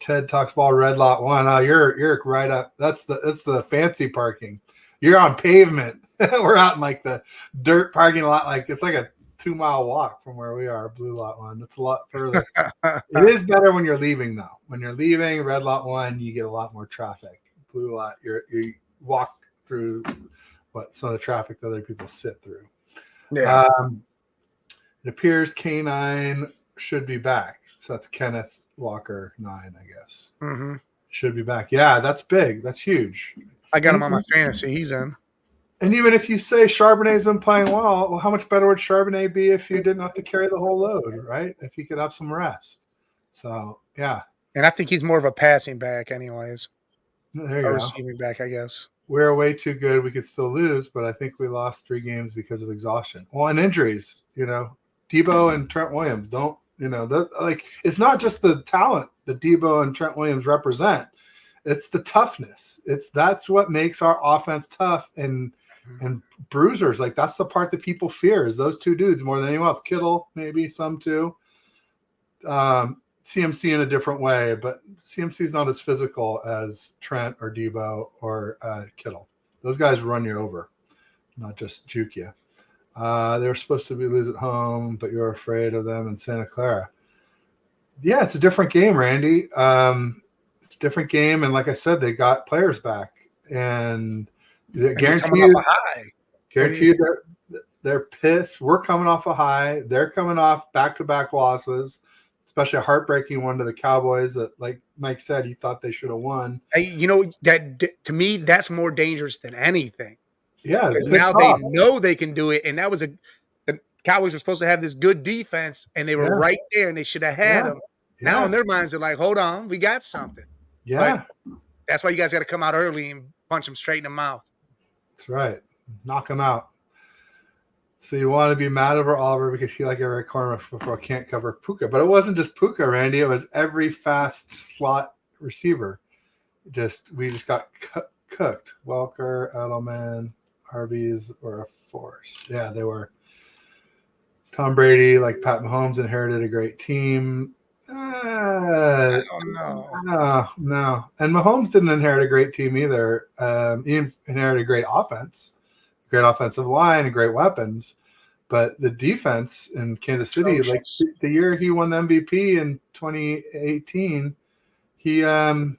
Ted talks ball red lot 1. Oh, you're right up. That's the fancy parking. You're on pavement. We're out in like the dirt parking lot. Like it's like a 2-mile walk from where we are. Blue lot 1. That's a lot further. It is better when you're leaving though. When you're leaving red lot 1, you get a lot more traffic. Blue lot, you walk through some of the traffic that other people sit through. Yeah. It appears K9 should be back. So that's Kenneth Walker 9, I guess. Mm-hmm. Should be back. Yeah, that's big. That's huge. I got him on my fantasy. He's in. And even if you say Charbonnet's been playing well, how much better would Charbonnet be if you didn't have to carry the whole load, right? If he could have some rest. So, yeah. And I think he's more of a passing back anyways. There you go. Receiving back, I guess. We're way too good. We could still lose, but I think we lost 3 games because of exhaustion. Well, and injuries, Debo and Trent Williams don't, it's not just the talent that Debo and Trent Williams represent. It's the toughness. That's what makes our offense tough and bruisers. Like that's the part that people fear is those 2 dudes more than anyone else. Kittle, maybe some too. CMC in a different way, but CMC is not as physical as Trent or Debo or Kittle. Those guys run you over, not just juke you. They were supposed to lose at home, but you're afraid of them in Santa Clara. Yeah, it's a different game, Randy. It's a different game, and like I said, they got players back, and guarantee you they're pissed. We're coming off a high. They're coming off back-to-back losses. It's especially a heartbreaking one to the Cowboys that, like Mike said, he thought they should have won. That to me, that's more dangerous than anything. Yeah, Because pissed now they off. know they can do it, and that was the Cowboys were supposed to have this good defense, and they were Yeah. right there, and they should have had them. Now Yeah. in their minds, they're like, "Hold on, we got something." Yeah. But that's why you guys got to come out early and punch them straight in the mouth. That's right. Knock them out. So you want to be mad over Oliver because he like every corner before can't cover Puka. But it wasn't just Puka, Randy. It was every fast slot receiver. We just got cooked. Welker, Edelman, Harvey's were a force. Yeah, they were. Tom Brady, like Pat Mahomes, inherited a great team. I don't know. No. And Mahomes didn't inherit a great team either. He inherited a great offense, great offensive line, and great weapons. But the defense in Kansas City, like the year he won the MVP in 2018, they were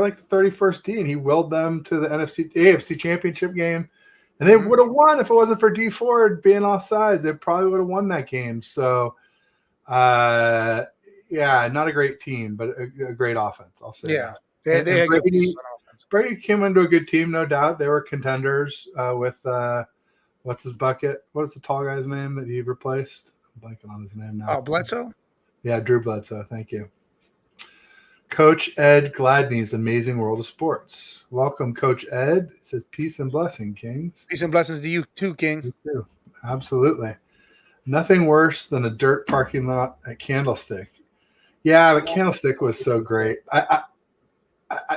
like the 31st D, and he willed them to the AFC Championship game. And they would have won if it wasn't for D Ford being offsides. They probably would have won that game. So, not a great team, but a great offense. I'll say. Yeah, that. they had good offense. Brady came into a good team, no doubt. They were contenders with what's his bucket? What's the tall guy's name that he replaced? I'm blanking on his name now. Oh, Bledsoe? Yeah, Drew Bledsoe. Thank you. Coach Ed Gladney's Amazing World of Sports. Welcome, Coach Ed. It says peace and blessing, Kings. Peace and blessings to you too, King. You too. Absolutely. Nothing worse than a dirt parking lot at Candlestick. Yeah, but Candlestick was so great.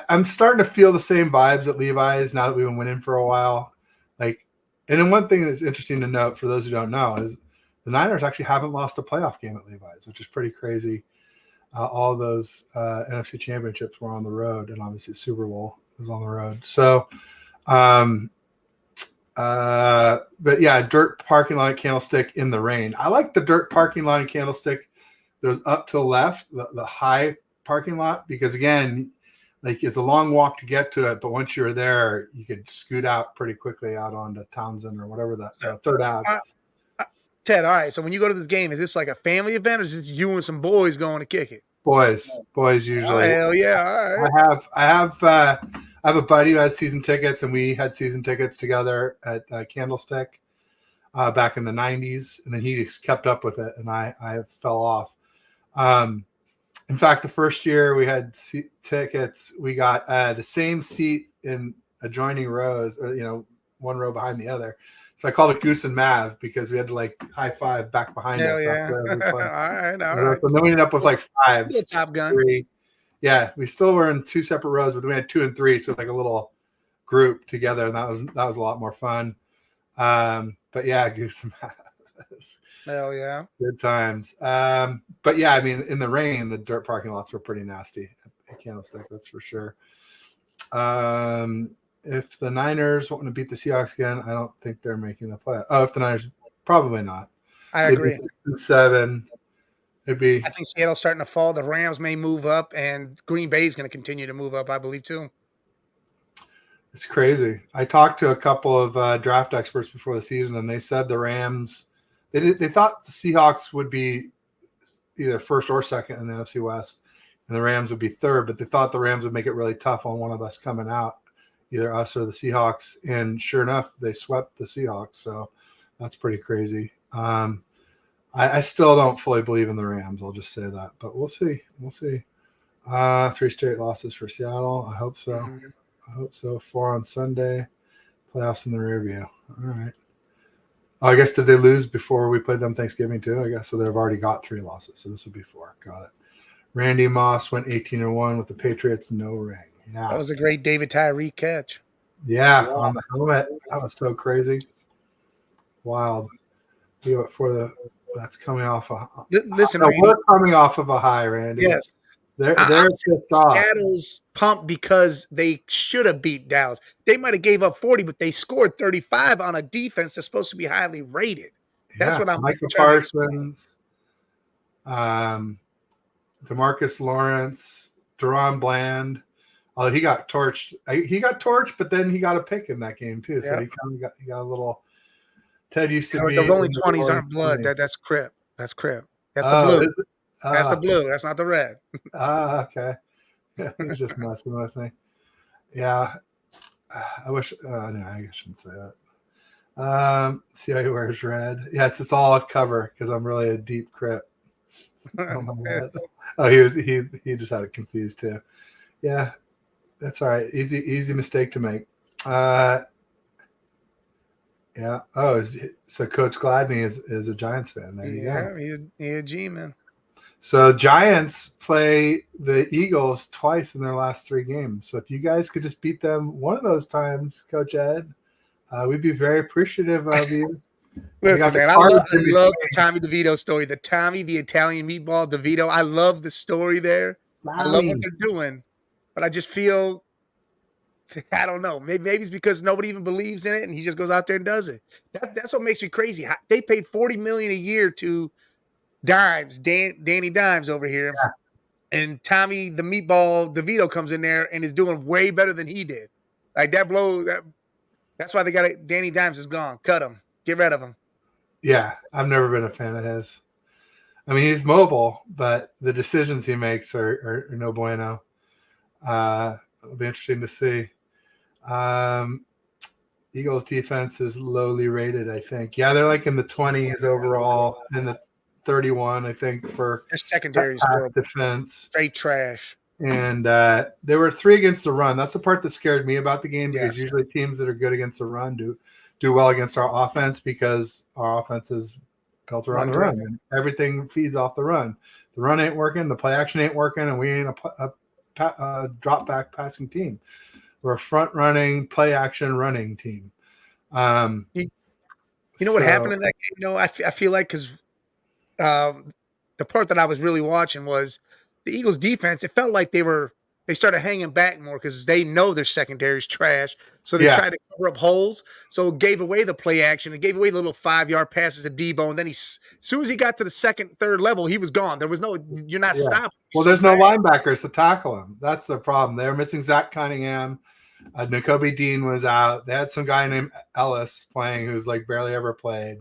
I'm starting to feel the same vibes at Levi's now that we've been winning for a while. And then one thing that's interesting to note for those who don't know is the Niners actually haven't lost a playoff game at Levi's, which is pretty crazy. All those NFC championships were on the road, and obviously Super Bowl was on the road. So, but yeah, dirt parking lot at Candlestick in the rain. I like the dirt parking lot in Candlestick. There's up to the left, the high parking lot, because again, like it's a long walk to get to it, but once you're there, you could scoot out pretty quickly out onto Townsend or whatever that Third Ave. Ted, all right. So when you go to the game, is this like a family event, or is it you and some boys going to kick it? Boys usually. Oh, hell yeah! All right. I have a buddy who has season tickets, and we had season tickets together at Candlestick back in the '90s, and then he just kept up with it, and I fell off. In fact, the first year we had tickets, we got the same seat in adjoining rows, or one row behind the other. So I called it Goose and Mav because we had to like high five back behind us. Yeah. All right. So then we ended up with like 5. Top Gun. 3. Yeah, we still were in 2 separate rows, but we had 2 and 3, so it's like a little group together, and that was a lot more fun. But yeah, Goose and Mav. Hell yeah. Good times. But yeah, I mean, in the rain, the dirt parking lots were pretty nasty at Candlestick, that's for sure. If the Niners want to beat the Seahawks again, I don't think they're making the play. Oh, if the Niners, probably not. I agree. 7. It'd be. I think Seattle's starting to fall. The Rams may move up, and Green Bay is going to continue to move up, I believe, too. It's crazy. I talked to a couple of draft experts before the season, and they said the Rams. They thought the Seahawks would be either first or second in the NFC West, and the Rams would be third. But they thought the Rams would make it really tough on one of us coming out, either us or the Seahawks. And sure enough, they swept the Seahawks. So that's pretty crazy. I still don't fully believe in the Rams. I'll just say that, but we'll see. 3 straight losses for Seattle. I hope so. I hope so. 4 on Sunday. Playoffs in the rear view. All right. I guess did they lose before we played them Thanksgiving too? I guess so. They've already got 3 losses, so this would be 4. Got it. Randy Moss went 18-1 with the Patriots. No ring. Yeah, that was a great David Tyree catch. Yeah, on the helmet. That was so crazy. Wild. That's coming off a. Listen, Randy, we're coming off of a high, Randy. Yes. They're pissed off. Seattle's pumped because they should have beat Dallas. They might have gave up 40, but they scored 35 on a defense that's supposed to be highly rated. That's what I'm Michael Parsons, DeMarcus Lawrence, Deron Bland. Although he got torched. But then he got a pick in that game too. So he kind of got a little. Ted used to be. The Rolling 20s aren't blood. That's Crip. That's Crip. That's the blue. That's the Ah, blue. That's not the red. okay. He's just messing with me. Yeah. I wish. No, I shouldn't say that. See how he wears red. Yeah, it's all a cover because I'm really a deep crypt. Oh my god. Oh, he just had it confused too. Yeah, that's all right. Easy mistake to make. Yeah. Oh, so Coach Gladney is a Giants fan. There you go. Yeah, he's a G man. So Giants play the Eagles twice in their last 3 games. So if you guys could just beat them one of those times, Coach Ed, we'd be very appreciative of you. Listen, man, I cards in love the between. Tommy DeVito story. The Tommy, the Italian meatball DeVito. I love the story there. I love what Tommy. they're doing, but I just feel I don't know. Maybe it's because nobody even believes in it, and he just goes out there and does it. That's what makes me crazy. They paid $40 million a year to Danny Dimes over here, Yeah. and Tommy the Meatball DeVito comes in there and is doing way better than he did. Like that blow. That's why they got it. Danny Dimes is gone. Cut him. Get rid of him. Yeah, I've never been a fan of his. I mean, he's mobile, but the decisions he makes are no bueno. It'll be interesting to see. Eagles defense is lowly rated, I think. Yeah, they're like in the 20s overall, and the 31, I think, for Their secondary is pass horrible. defense. Straight trash. And they were 3 against the run. That's the part that scared me about the game because Yes. usually teams that are good against the run do well against our offense because our offense is built around the run. And everything feeds off the run. The run ain't working, the play action ain't working, and we ain't a drop back passing team. We're a front running, play action running team. You know what happened in that game? No, I feel like because the part that I was really watching was the Eagles defense. It felt like they started hanging back more because they know their secondary is trash. So they tried to cover up holes. So it gave away the play action. It gave away the little 5-yard passes to Debo. And then as soon as he got to the second, third level, he was gone. There was you're not stopping. Well, there's no linebackers to tackle him. That's the problem. They were missing Zach Cunningham. N'Kobe Dean was out. They had some guy named Ellis playing who's like barely ever played.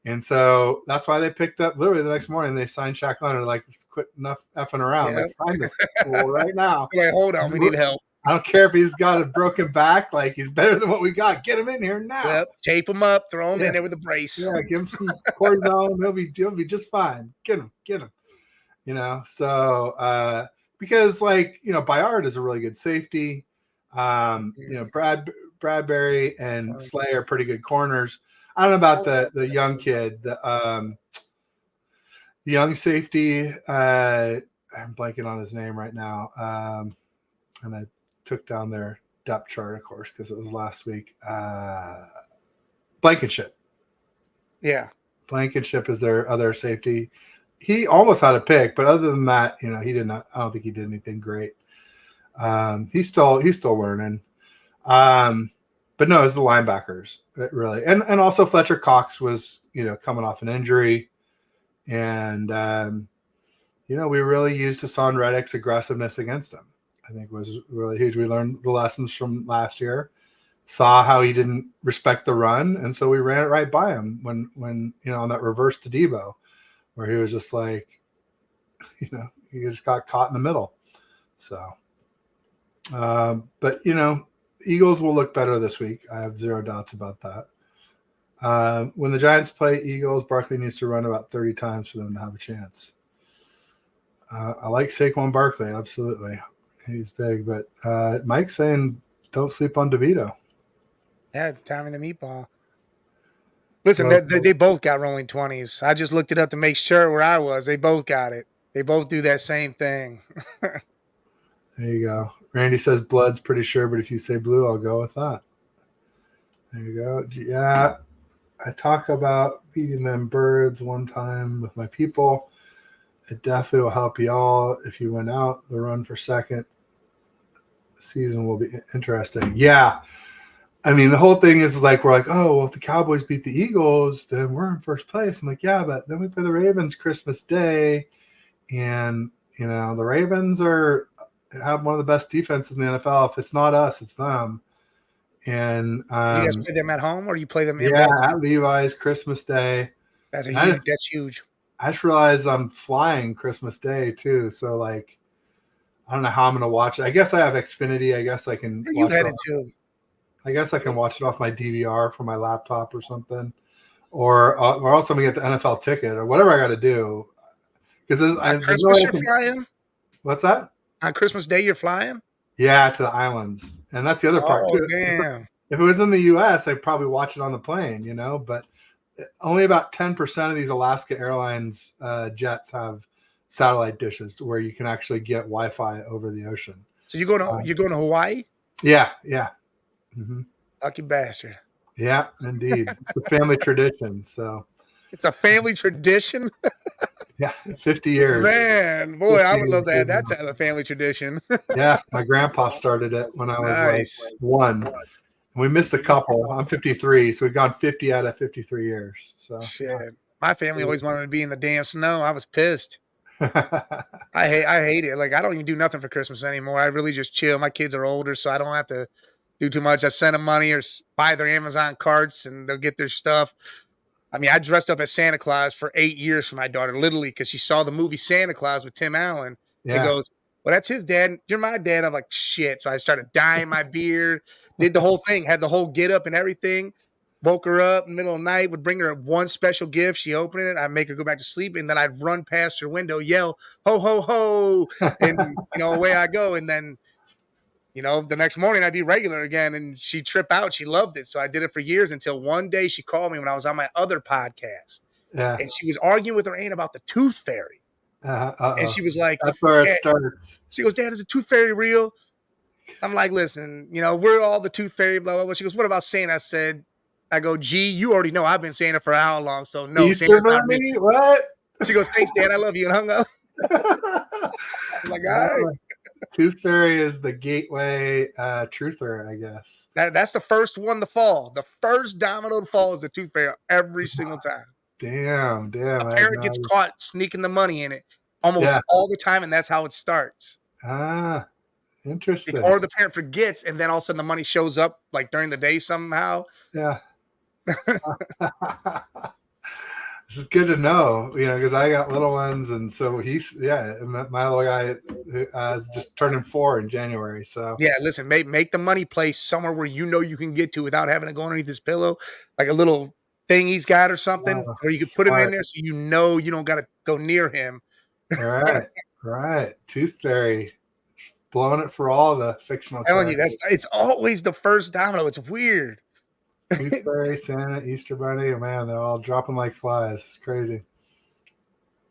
And so that's why they picked up literally the next morning. They signed Shaq Leonard, like, quit enough effing around. Yeah. Like, sign this fool right now. Like, hold on, we need help. I don't care if he's got a broken back. Like, he's better than what we got. Get him in here now. Yep. Tape him up. Throw him in there with a brace. Yeah, give him some cortisone. He'll be just fine. Get him. You know, so because, like, you know, Bayard is a really good safety. You know, Bradbury and Slay are pretty good corners. I don't know about the young kid, the young safety. I'm blanking on his name right now. And I took down their depth chart, of course, because it was last week. Blankenship. Yeah. Blankenship is their other safety. He almost had a pick, but other than that, you know, he did not. I don't think he did anything great. He's still learning. But no, it's the linebackers really, and also Fletcher Cox was, you know, coming off an injury, and you know, we really used Hassan Reddick's aggressiveness against him. I think was really huge. We learned the lessons from last year, saw how he didn't respect the run, and so we ran it right by him when you know, on that reverse to Debo, where he was just like, you know, he just got caught in the middle. So, but you know, Eagles will look better this week. I have zero doubts about that. When the Giants play Eagles, Barkley needs to run about 30 times for them to have a chance. I like Saquon Barkley, absolutely. He's big, but Mike's saying don't sleep on DeVito. Yeah, Tommy the Meatball. Listen, they both got rolling 20s. I just looked it up to make sure where I was. They both got it. They both do that same thing. There you go. Randy says blood's pretty sure, but if you say blue, I'll go with that. There you go. Yeah, I talk about beating them birds one time with my people. It definitely will help y'all if you went out the run for second. Season will be interesting. Yeah. I mean, the whole thing is like, we're like, oh, well, if the Cowboys beat the Eagles, then we're in first place. I'm like, yeah, but then we play the Ravens Christmas Day. And, you know, the Ravens have one of the best defenses in the NFL. If it's not us, it's them. And you guys play them at home, or you play them in Baltimore? At Levi's Christmas Day. That's huge. I just realized I'm flying Christmas Day too. So like, I don't know how I'm gonna watch it. I guess I have Xfinity. I guess I can Where you watch it. headed to? I guess I can watch it off my DVR from my laptop or something, or else I'm gonna get the NFL ticket or whatever I got to do. Because On there's no way Christmas I you're can. flying? What's that? On Christmas Day you're flying? Yeah, to the islands, and that's the other part Oh too. damn. If it was in the U.S., I'd probably watch it on the plane, but only about 10% of these Alaska Airlines jets have satellite dishes to where you can actually get Wi-Fi over the ocean. So you're going to Hawaii? Yeah, yeah. Mm-hmm. Lucky bastard. Yeah, indeed. It's a family tradition. So, It's a family tradition. yeah, 50 years. Man, boy, 50 I would love years that. That's a family tradition. Yeah, my grandpa started it when I was like Nice. 1. And we missed a couple. I'm 53, so we've gone 50 out of 53 years. So, Shit. My family always wanted to be in the damn snow. I was pissed. I hate it. Like, I don't even do nothing for Christmas anymore. I really just chill. My kids are older, so I don't have to do too much. I send them money or buy their Amazon carts, and they'll get their stuff. I mean, I dressed up as Santa Claus for 8 years for my daughter, literally, because she saw the movie Santa Claus with Tim Allen and yeah. goes, well, that's his dad. You're my dad. I'm like, shit. So I started dyeing my beard, did the whole thing, had the whole get up and everything. Woke her up in the middle of the night, would bring her one special gift. She opened it. I'd make her go back to sleep. And then I'd run past her window, yell, ho, ho, ho. And, away I go. And then, the next morning I'd be regular again. And she'd trip out. She loved it. So I did it for years until one day she called me when I was on my other podcast. Yeah. And she was arguing with her aunt about the tooth fairy. And she was like, that's where it starts. She goes, Dad, is the tooth fairy real? I'm like, listen, we're all the tooth fairy, blah, blah, blah. She goes, what about Santa? I go, gee, you already know I've been saying it for how long? So no, Easter Santa's not real. Bunny? What? She goes, thanks, Dad. I love you. And hung up. I'm like, all right. Tooth Fairy is the gateway truther, I guess. That's the first one to fall. The first domino to fall is the tooth fairy every single time. Damn. A parent gets caught sneaking the money in it almost all the time, and that's how it starts. Ah, interesting. Or the parent forgets, and then all of a sudden the money shows up like during the day somehow. Yeah. This is good to know, because I got little ones, and so my little guy is just turning 4 in January. So yeah, listen, make the money place somewhere where you can get to without having to go underneath his pillow, like a little thing he's got or something, where you can put it in there so you don't got to go near him. Right. Tooth Fairy, blowing it for all the fictional. I'm telling you, it's always the first domino. It's weird. Tooth Fairy, Santa, Easter Bunny, man, they're all dropping like flies. It's crazy.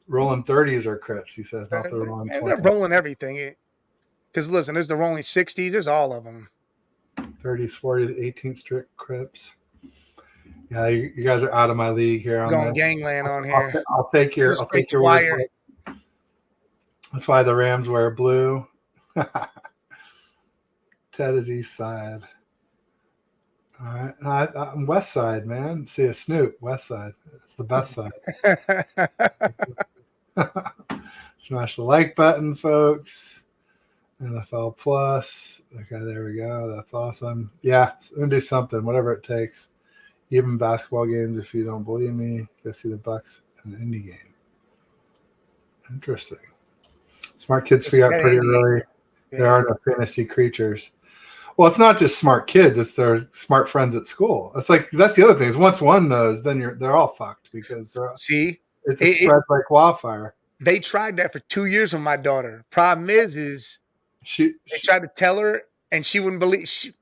Rolling 30s are Crips, he says, not the rolling 20s. They're rolling everything. Because listen, there's the rolling 60s. There's all of them. 30s, 40s, 18th strict Crips. Yeah, you guys are out of my league here. I'm going gangland on here. I'll take your wire. That's why the Rams wear blue. Ted is East Side. All right, I'm West Side, man. See a Snoop, West Side. It's the best side. Smash the like button, folks. NFL Plus. Okay, there we go. That's awesome. Yeah, I'm gonna do something, whatever it takes. Even basketball games, if you don't believe me, go see the Bucks in the Indy game. Interesting. Smart kids figure out pretty early there are no fantasy creatures. Well, it's not just smart kids; it's their smart friends at school. That's the other thing. Is once one knows, then they're all fucked because it's spread like wildfire. They tried that for 2 years with my daughter. Problem is they tried to tell her, and she wouldn't believe. She's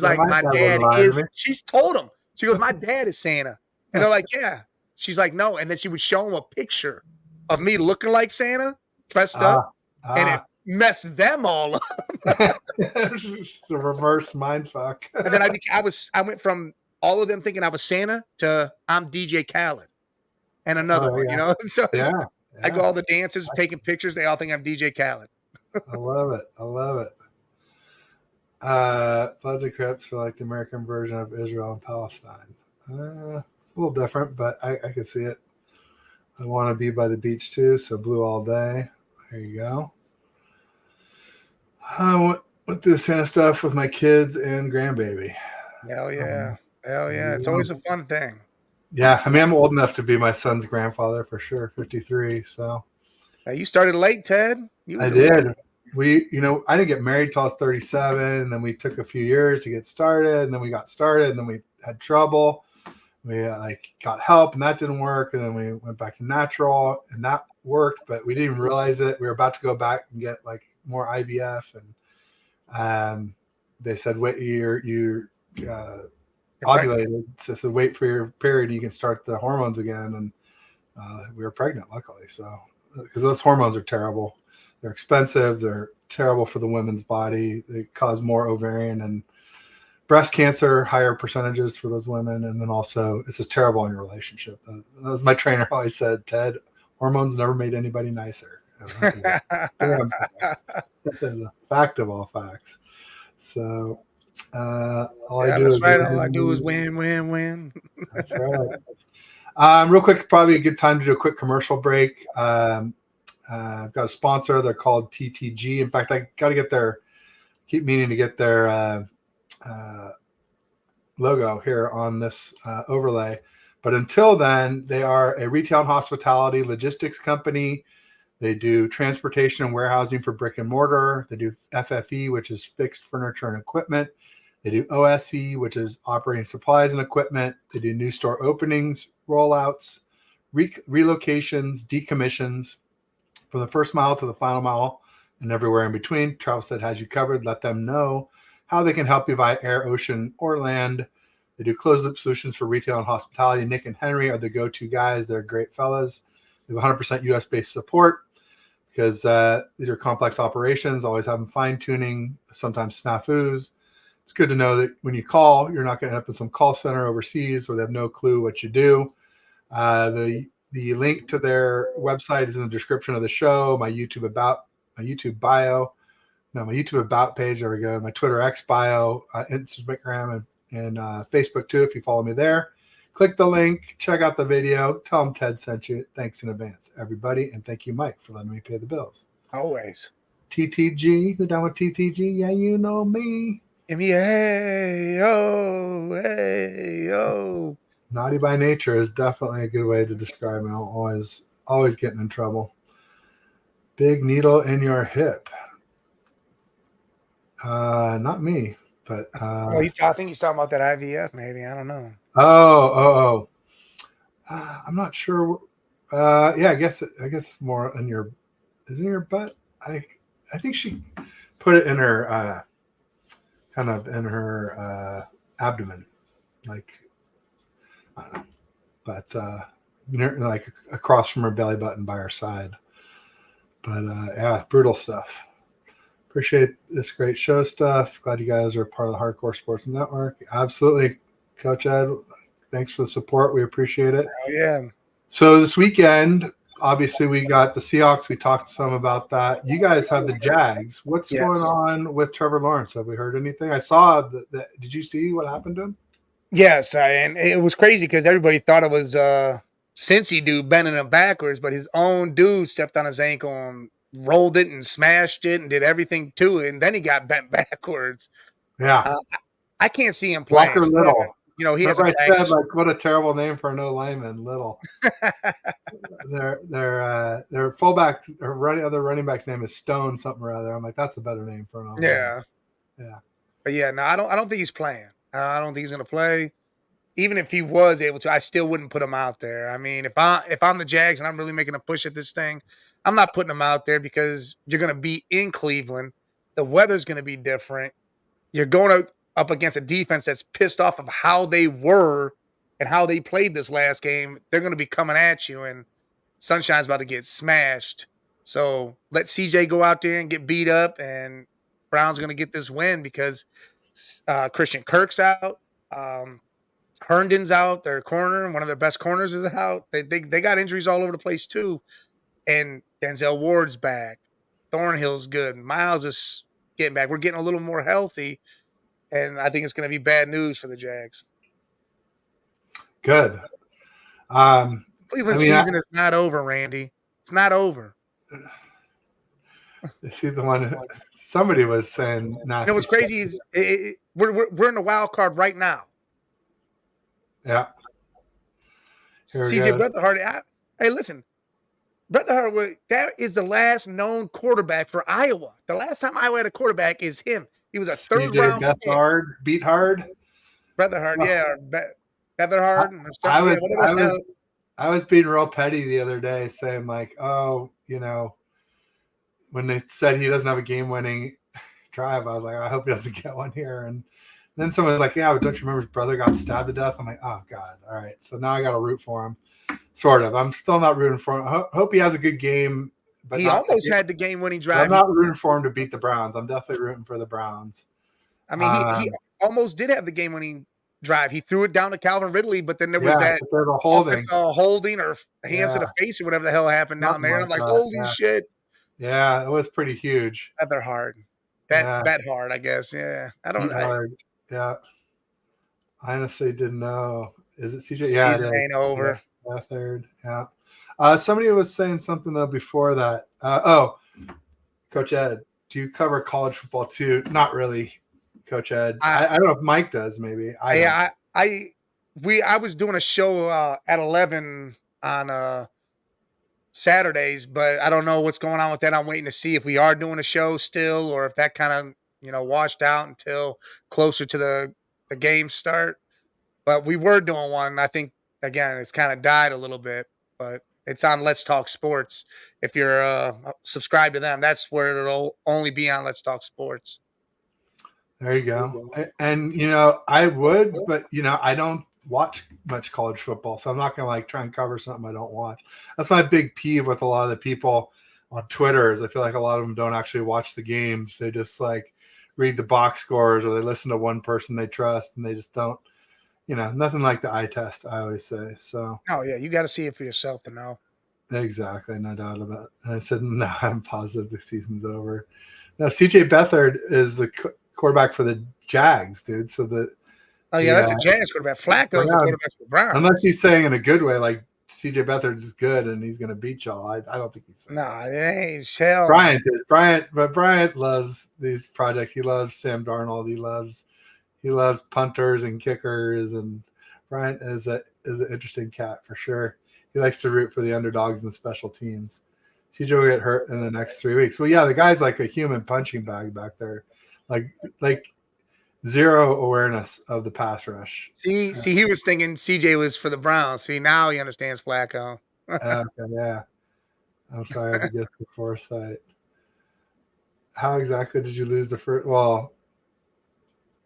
like, my dad is. She's told them. She goes, my dad is Santa, and they're like, yeah. She's like, no, and then she would show them a picture of me looking like Santa, dressed up, and it messed them all up. The reverse mind fuck. And then I went from all of them thinking I was Santa to I'm DJ Khaled and another one, So I go all the dances, taking pictures. They all think I'm DJ Khaled. I love it. Bloods and Crips are like the American version of Israel and Palestine. It's a little different, but I can see it. I want to be by the beach too, so blue all day. There you go. I went through the Santa stuff with my kids and grandbaby. Hell yeah. It's always a fun thing. Yeah, I mean, I'm old enough to be my son's grandfather for sure, 53. So Now, you started late, Ted. You I was a late. did. I didn't get married till I was 37, and then we took a few years to get started, and then we got started, and then we had trouble. We got help, and that didn't work, and then we went back to natural, and that worked, but we didn't even realize it. We were about to go back and get like more IVF, and they said, "Wait, you're ovulated." So they said, "Wait for your period, and you can start the hormones again." And we were pregnant, luckily. So because those hormones are terrible, they're expensive, they're terrible for the women's body. They cause more ovarian and breast cancer, higher percentages for those women, and then also it's just terrible in your relationship. As my trainer always said, Ted, hormones never made anybody nicer. That is a fact of all facts. So all I Yeah, do that's is right. All I do is win, win, win. That's right. Real quick, probably a good time to do a quick commercial break. I've got a sponsor. They're called TTG. In fact, I got to keep meaning to get their logo here on this overlay. But until then, they are a retail and hospitality logistics company. They do transportation and warehousing for brick and mortar. They do FFE, which is fixed furniture and equipment. They do OSE, which is operating supplies and equipment. They do new store openings, rollouts, relocations, decommissions from the first mile to the final mile and everywhere in between. Travelstead has you covered. Let them know how they can help you via air, ocean, or land. They do closed loop solutions for retail and hospitality. Nick and Henry are the go-to guys. They're great fellas. They have 100% US-based support because these are complex operations, always having fine-tuning, sometimes snafus. It's good to know that when you call, you're not going to end up in some call center overseas where they have no clue what you do. The link to their website is in the description of the show. My YouTube bio, my YouTube about page. There we go. My Twitter X bio, Instagram, and Facebook too. If you follow me there, click the link, check out the video, tell them Ted sent you. Thanks in advance, everybody, and thank you, Mike, for letting me pay the bills. Always. TTG, who down with TTG? Yeah, you know me. Give me a hey, yo. Naughty by nature is definitely a good way to describe me. I'm always getting in trouble. Big needle in your hip. Not me, but I think he's talking about that IVF. Maybe, I don't know. Oh. I'm not sure. Yeah, I guess more in your. Is it in your butt? I think she put it in her kind of in her abdomen, like I don't know, but like across from her belly button by her side. But yeah, brutal stuff. Appreciate this great show stuff. Glad you guys are part of the Hardcore Sports Network. Absolutely, Coach Ed. Thanks for the support. We appreciate it. Oh, yeah. So this weekend, obviously, we got the Seahawks. We talked some about that. You guys have the Jags. What's going on with Trevor Lawrence? Have we heard anything? I saw that. Did you see what happened to him? Yes, and it was crazy because everybody thought it was Cincy dude bending him backwards, but his own dude stepped on his ankle and rolled it and smashed it and did everything to it, and then he got bent backwards. Yeah, I can't see him playing. Walker Little. He has a I said, like, what a terrible name for a no lineman, Little. their fullback or other running back's name is Stone something or other. I'm like, that's a better name for an no lineman. Yeah. But yeah, no, I don't think he's playing. I don't think he's gonna play. Even if he was able to, I still wouldn't put him out there. I mean, if I'm the Jags and I'm really making a push at this thing, I'm not putting him out there because you're gonna be in Cleveland. The weather's gonna be different. You're going up against a defense that's pissed off of how they were and how they played this last game. They're going to be coming at you, and Sunshine's about to get smashed. So let CJ go out there and get beat up, and Brown's going to get this win because Christian Kirk's out. Herndon's out. Their corner, one of their best corners, is out. They got injuries all over the place too. And Denzel Ward's back. Thornhill's good. Miles is getting back. We're getting a little more healthy, and I think it's going to be bad news for the Jags. Good. Cleveland season is not over, Randy. It's not over. You see the one somebody was saying. What's crazy is we're in the wild card right now. Yeah. Here we CJ go. Beathard. Hey, listen, Beathard, that is the last known quarterback for Iowa. The last time Iowa had a quarterback is him. He was a third CJ round pick. Bethard, Beat Hard. Beathard, Oh, yeah, or Beathard or I something. Yeah, was, whatever I the was, hell. I was being real petty the other day, saying like, oh, when they said he doesn't have a game-winning drive, I was like, I hope he doesn't get one here. And then someone was like, yeah, but don't you remember his brother got stabbed to death? I'm like, oh God, all right. So now I got to root for him, sort of. I'm still not rooting for him. I hope he has a good game, but He almost had the game-winning I'm drive. not rooting for him to beat the Browns. I'm definitely rooting for the Browns. I mean, he almost did have the game-winning drive. He threw it down to Calvin Ridley, but then there was that holding or hands to the face or whatever the hell happened down there. And I'm like, holy shit. Yeah, it was pretty huge. They're hard. Bet hard, I guess. Yeah. I don't know. Yeah. I honestly didn't know. Is it CJ? Yeah, season ain't over. Yeah, third. Yeah. Somebody was saying something though before that. Coach Ed, do you cover college football too? Not really, Coach Ed. I don't know if Mike does. Maybe. I was doing a show at 11 on Saturdays, but I don't know what's going on with that. I'm waiting to see if we are doing a show still, or if that kind of washed out until closer to the game start. But we were doing one. I think again it's kind of died a little bit, but it's on Let's Talk Sports. If you're subscribed to them, that's where it'll only be on Let's Talk Sports. There you go. And I would, but I don't watch much college football, so I'm not gonna try and cover something I don't watch. That's my big peeve with a lot of the people on Twitter. Is I feel like a lot of them don't actually watch the games. They just read the box scores, or they listen to one person they trust, and they just don't. Nothing like the eye test, I always say. So. Oh yeah, you got to see it for yourself to know. Exactly, no doubt about it. And I said, no, I'm positive the season's over. Now, CJ Beathard is the quarterback for the Jags, dude. So that's the Jags quarterback. Flacco's the quarterback for the Browns. Unless he's saying in a good way, like CJ Beathard is good and he's going to beat y'all. I don't think he's saying. No, it ain't hell. Bryant is. But Bryant loves these projects. He loves Sam Darnold. He loves punters and kickers, and Bryant is an interesting cat for sure. He likes to root for the underdogs and special teams. CJ will get hurt in the next 3 weeks. Well, yeah, the guy's like a human punching bag back there, like zero awareness of the pass rush. See, he was thinking CJ was for the Browns. See, now he understands Flacco. Okay, yeah. I'm sorry, I had to get the foresight. How exactly did you lose the first? Well,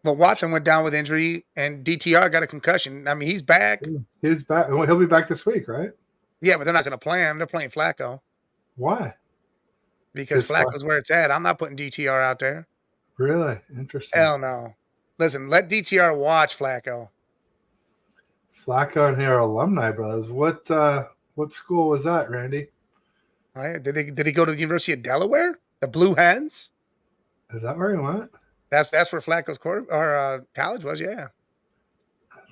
Watson went down with injury, and DTR got a concussion. I mean, he's back. He's back. Well, he'll be back this week, right? Yeah, but they're not going to play him. They're playing Flacco. Why? Because Flacco's where it's at. I'm not putting DTR out there. Really? Interesting. Hell no. Listen, let DTR watch Flacco. Flacco and here alumni brothers. What school was that, Randy? Oh, yeah. Did he go to the University of Delaware? The Blue Hens? Is that where he went? That's where Flacco's college was, yeah.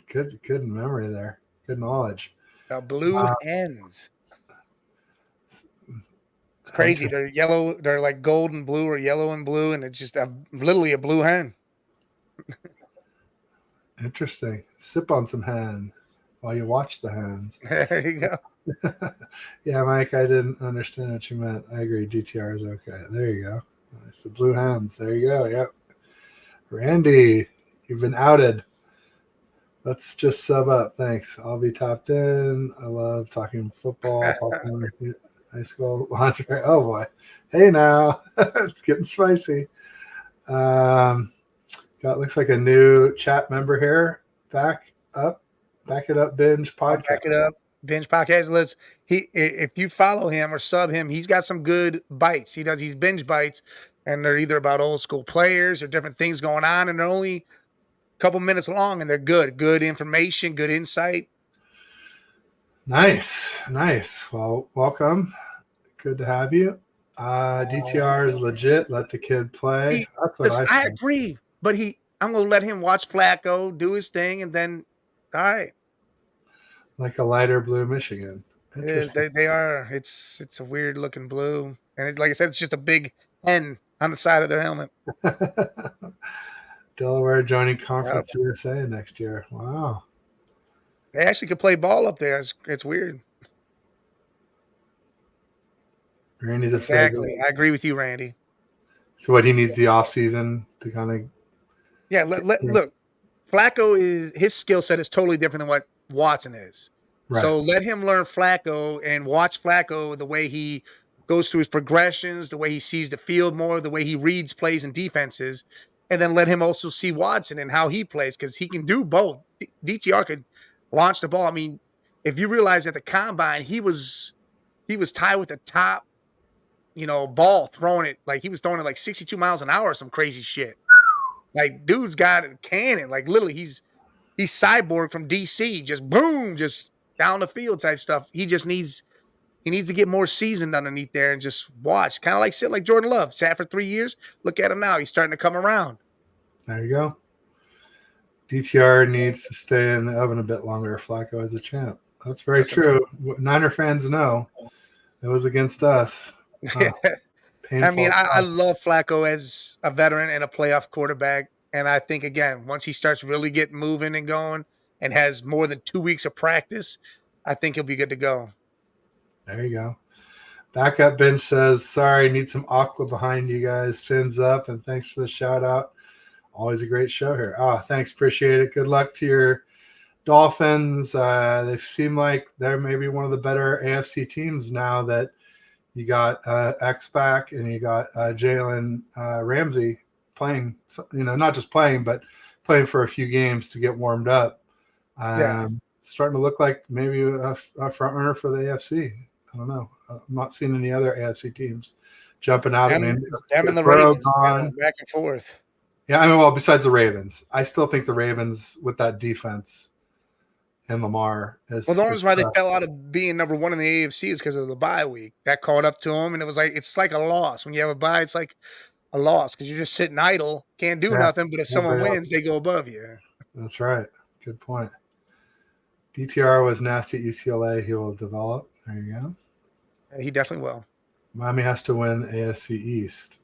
Good memory there. Good knowledge. The Blue Hens. It's crazy. They're yellow. They're like gold and blue or yellow and blue, and it's just literally a blue hen. Interesting. Sip on some hen while you watch the hens. There you go. Yeah, Mike, I didn't understand what you meant. I agree. GTR is okay. There you go. It's the blue hens. There you go. Yep. Randy, you've been outed. Let's just sub up. Thanks. I'll be topped in. I love talking football, high school lingerie. Oh boy. Hey now. It's getting spicy. Looks like a new chat member here. Back it up, binge podcast. Back it up, binge podcast. If you follow him or sub him, he's got some good bites. He does these binge bites, and they're either about old school players or different things going on, and they're only a couple minutes long, and they're good. Good information, good insight. Nice. Well, welcome. Good to have you. DTR is legit. Let the kid play. I agree. But I'm going to let him watch Flacco do his thing, and then, all right. Like a lighter blue Michigan. It is. They are. It's a weird looking blue, and like I said, it's just a big N on the side of their helmet. Delaware joining Conference USA next year. Wow. They actually could play ball up there. It's weird. Randy's a favorite. Exactly. I agree with you, Randy. So what he needs the off season to kind of Yeah, look, Flacco is his skill set is totally different than what Watson is. right. So let him learn Flacco and watch Flacco the way he goes through his progressions, the way he sees the field more, the way he reads plays and defenses, and then let him also see Watson and how he plays because he can do both. DTR could launch the ball. I mean, if you realize at the combine he was tied with the top, ball throwing it like he was throwing it like 62 miles an hour or some crazy shit. Like dude's got a cannon. Like literally, he's Cyborg from DC. Just boom, just down the field type stuff. He needs to get more seasoned underneath there and just watch. Kind of like sit like Jordan Love. Sat for 3 years. Look at him now. He's starting to come around. There you go. DTR needs to stay in the oven a bit longer if Flacco is a champ. That's very true. Niner fans know it was against us. I mean, I love Flacco as a veteran and a playoff quarterback. And I think, again, once he starts really getting moving and going and has more than 2 weeks of practice, I think he'll be good to go. There you go. Backup bench says, sorry, need some aqua behind you guys. Fins up, and thanks for the shout out. Always a great show here. Oh, thanks. Appreciate it. Good luck to your Dolphins. They seem like they're maybe one of the better AFC teams now that you got X back and you got Jalen Ramsey playing, not just playing, but playing for a few games to get warmed up. Starting to look like maybe a front runner for the AFC. I don't know. I'm not seeing any other AFC teams jumping out. Them and the Ravens back and forth. Yeah, I mean, well, besides the Ravens, I still think the Ravens with that defense and Lamar is. Well, the reason why they fell out of being number one in the AFC is because of the bye week. That caught up to them, and it's like a loss. When you have a bye, it's like a loss because you're just sitting idle, can't do nothing. But if someone wins, they go above you. That's right. Good point. DTR was nasty at UCLA. He will develop. There you go. He definitely will. Miami has to win the AFC East.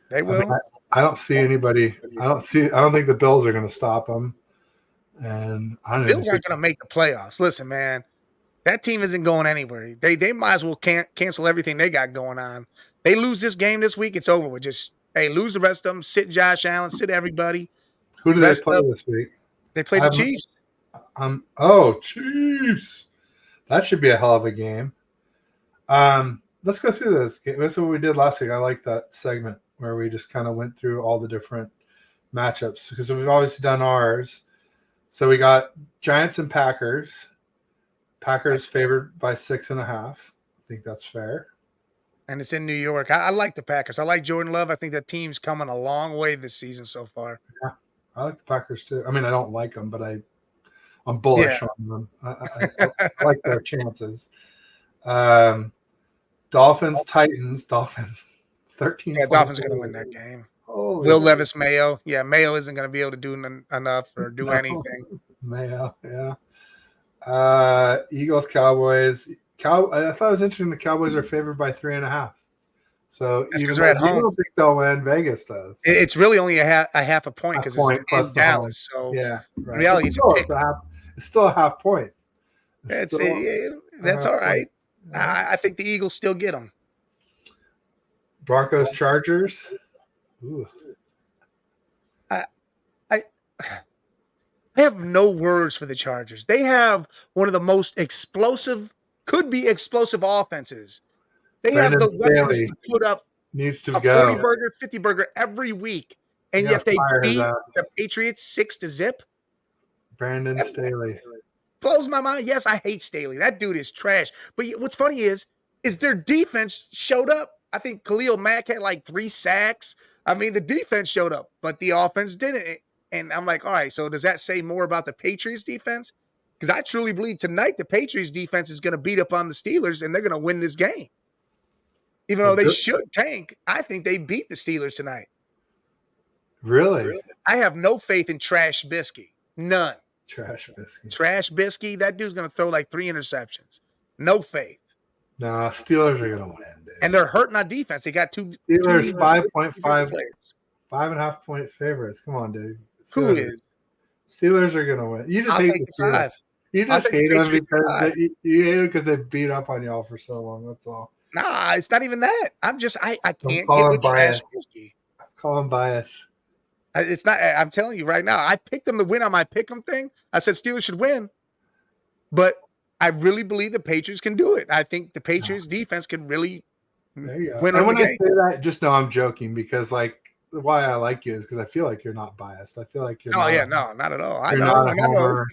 They will. I don't see anybody. I don't think the Bills are going to stop them. And Bills aren't going to make the playoffs. Listen, man, that team isn't going anywhere. They might as well cancel everything they got going on. They lose this game this week, it's over with. Just lose the rest of them. Sit Josh Allen. Sit everybody. Who do they play this week? They play the Chiefs. Chiefs. That should be a hell of a game. Let's go through this game. That's what we did last week. I like that segment where we just kind of went through all the different matchups because we've obviously done ours. So we got Giants and Packers. Packers favored by 6.5. I think that's fair. And it's in New York. I like the Packers. I like Jordan Love. I think that team's coming a long way this season so far. Yeah, I like the Packers too. I mean, I don't like them, but I'm bullish on them. I like their chances. Dolphins, Titans. Dolphins 13. Yeah, Dolphins are going to win that game. Will Levis, Mayo. Yeah, Mayo isn't going to be able to do enough or do anything. Mayo, yeah. Eagles, Cowboys. I thought it was interesting the Cowboys are favored by 3.5. So even they're at home, I don't think they'll win. Vegas does. It's really only a half a point because it's in Dallas. So yeah, right. In reality, it's still a half point. That's all right. I think the Eagles still get them. Broncos, Chargers. Ooh. I have no words for the Chargers. They have one of the most could be explosive offenses. They have the weapons to put up needs to a 40-burger, 50-burger every week, and yet they beat the Patriots 6-0. Brandon Staley. Blows my mind. Yes, I hate Staley. That dude is trash. But what's funny is their defense showed up. I think Khalil Mack had like 3 sacks. I mean, the defense showed up, but the offense didn't. And I'm like, all right, so does that say more about the Patriots defense? Because I truly believe tonight the Patriots defense is going to beat up on the Steelers and they're going to win this game. Even though they should tank, I think they beat the Steelers tonight. Really? I have no faith in Trash Bisky. None. Trash Bisky, that dude's going to throw like 3 interceptions. No faith. Nah, Steelers are going to win, dude. And they're hurting on defense. They got two. Steelers 5.5 point favorites. Come on, dude. Who is? Steelers are going to win. You just hate the 5. You I just think the hate them Patriots can because die. you hate them because they beat up on y'all for so long. That's all. Nah, it's not even that. I Don't can't call get them with Trash bias. Bisky. Call them bias. It's not. I'm telling you right now. I picked them to win on my pick'em thing. I said Steelers should win, but I really believe the Patriots can do it. I think the Patriots defense can really There you go. win And them the when I game. say that, just know I'm joking because like why I like you is because I feel like you're not biased. I feel like you're Oh not. yeah, no, not at all. I You're know, not a and I know. homer,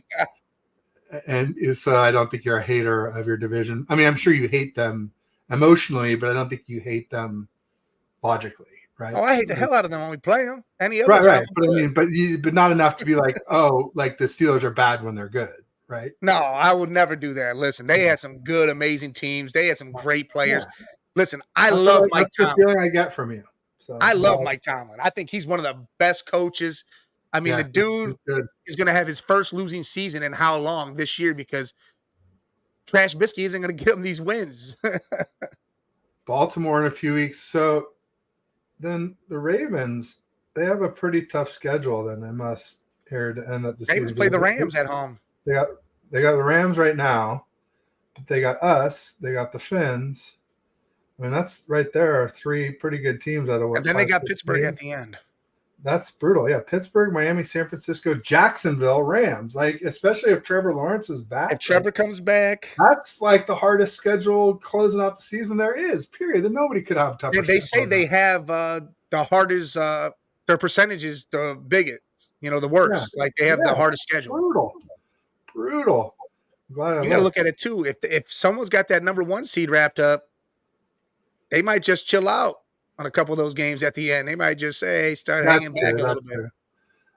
and so I don't think you're a hater of your division. I mean, I'm sure you hate them emotionally, but I don't think you hate them logically, right? Oh, I hate the hell out of them when we play them. Any other Right, time, right. I'm But I good. mean, but not enough to be like, oh, like the Steelers are bad when they're good, right? No, I would never do that. Listen, they had some good, amazing teams. They had some great Yeah, players. Listen, I love Mike that's the Tomlin. feeling I get from you. So, I love well, Mike Tomlin. I think he's one of the best coaches. I mean, the yeah, dude he's good. is going to have his first losing season in how long this year because Trash Bisky isn't going to get him these wins. Baltimore in a few weeks. So then the Ravens, they have a pretty tough schedule. Then they must here to end up the Ravens season. play the Rams at home. They got they got the Rams right now, but they got us. They got the Finns. I mean, that's right there are three pretty good teams out of what And then they five, got six Pittsburgh games? at the end. That's brutal. Yeah, Pittsburgh, Miami, San Francisco, Jacksonville, Rams. Like, especially if Trevor Lawrence is back. If Trevor comes back, that's like the hardest schedule closing out the season there is. Period. That nobody could have tougher. they say they have the hardest. Their percentage is the biggest. You know, the worst. Yeah, Like they have the hardest schedule. Brutal. I'm glad I You got to looked. look at it too. If someone's got that number one seed wrapped up, they might just chill out on a couple of those games at the end. They might just say, hey, start hanging back a little bit. True.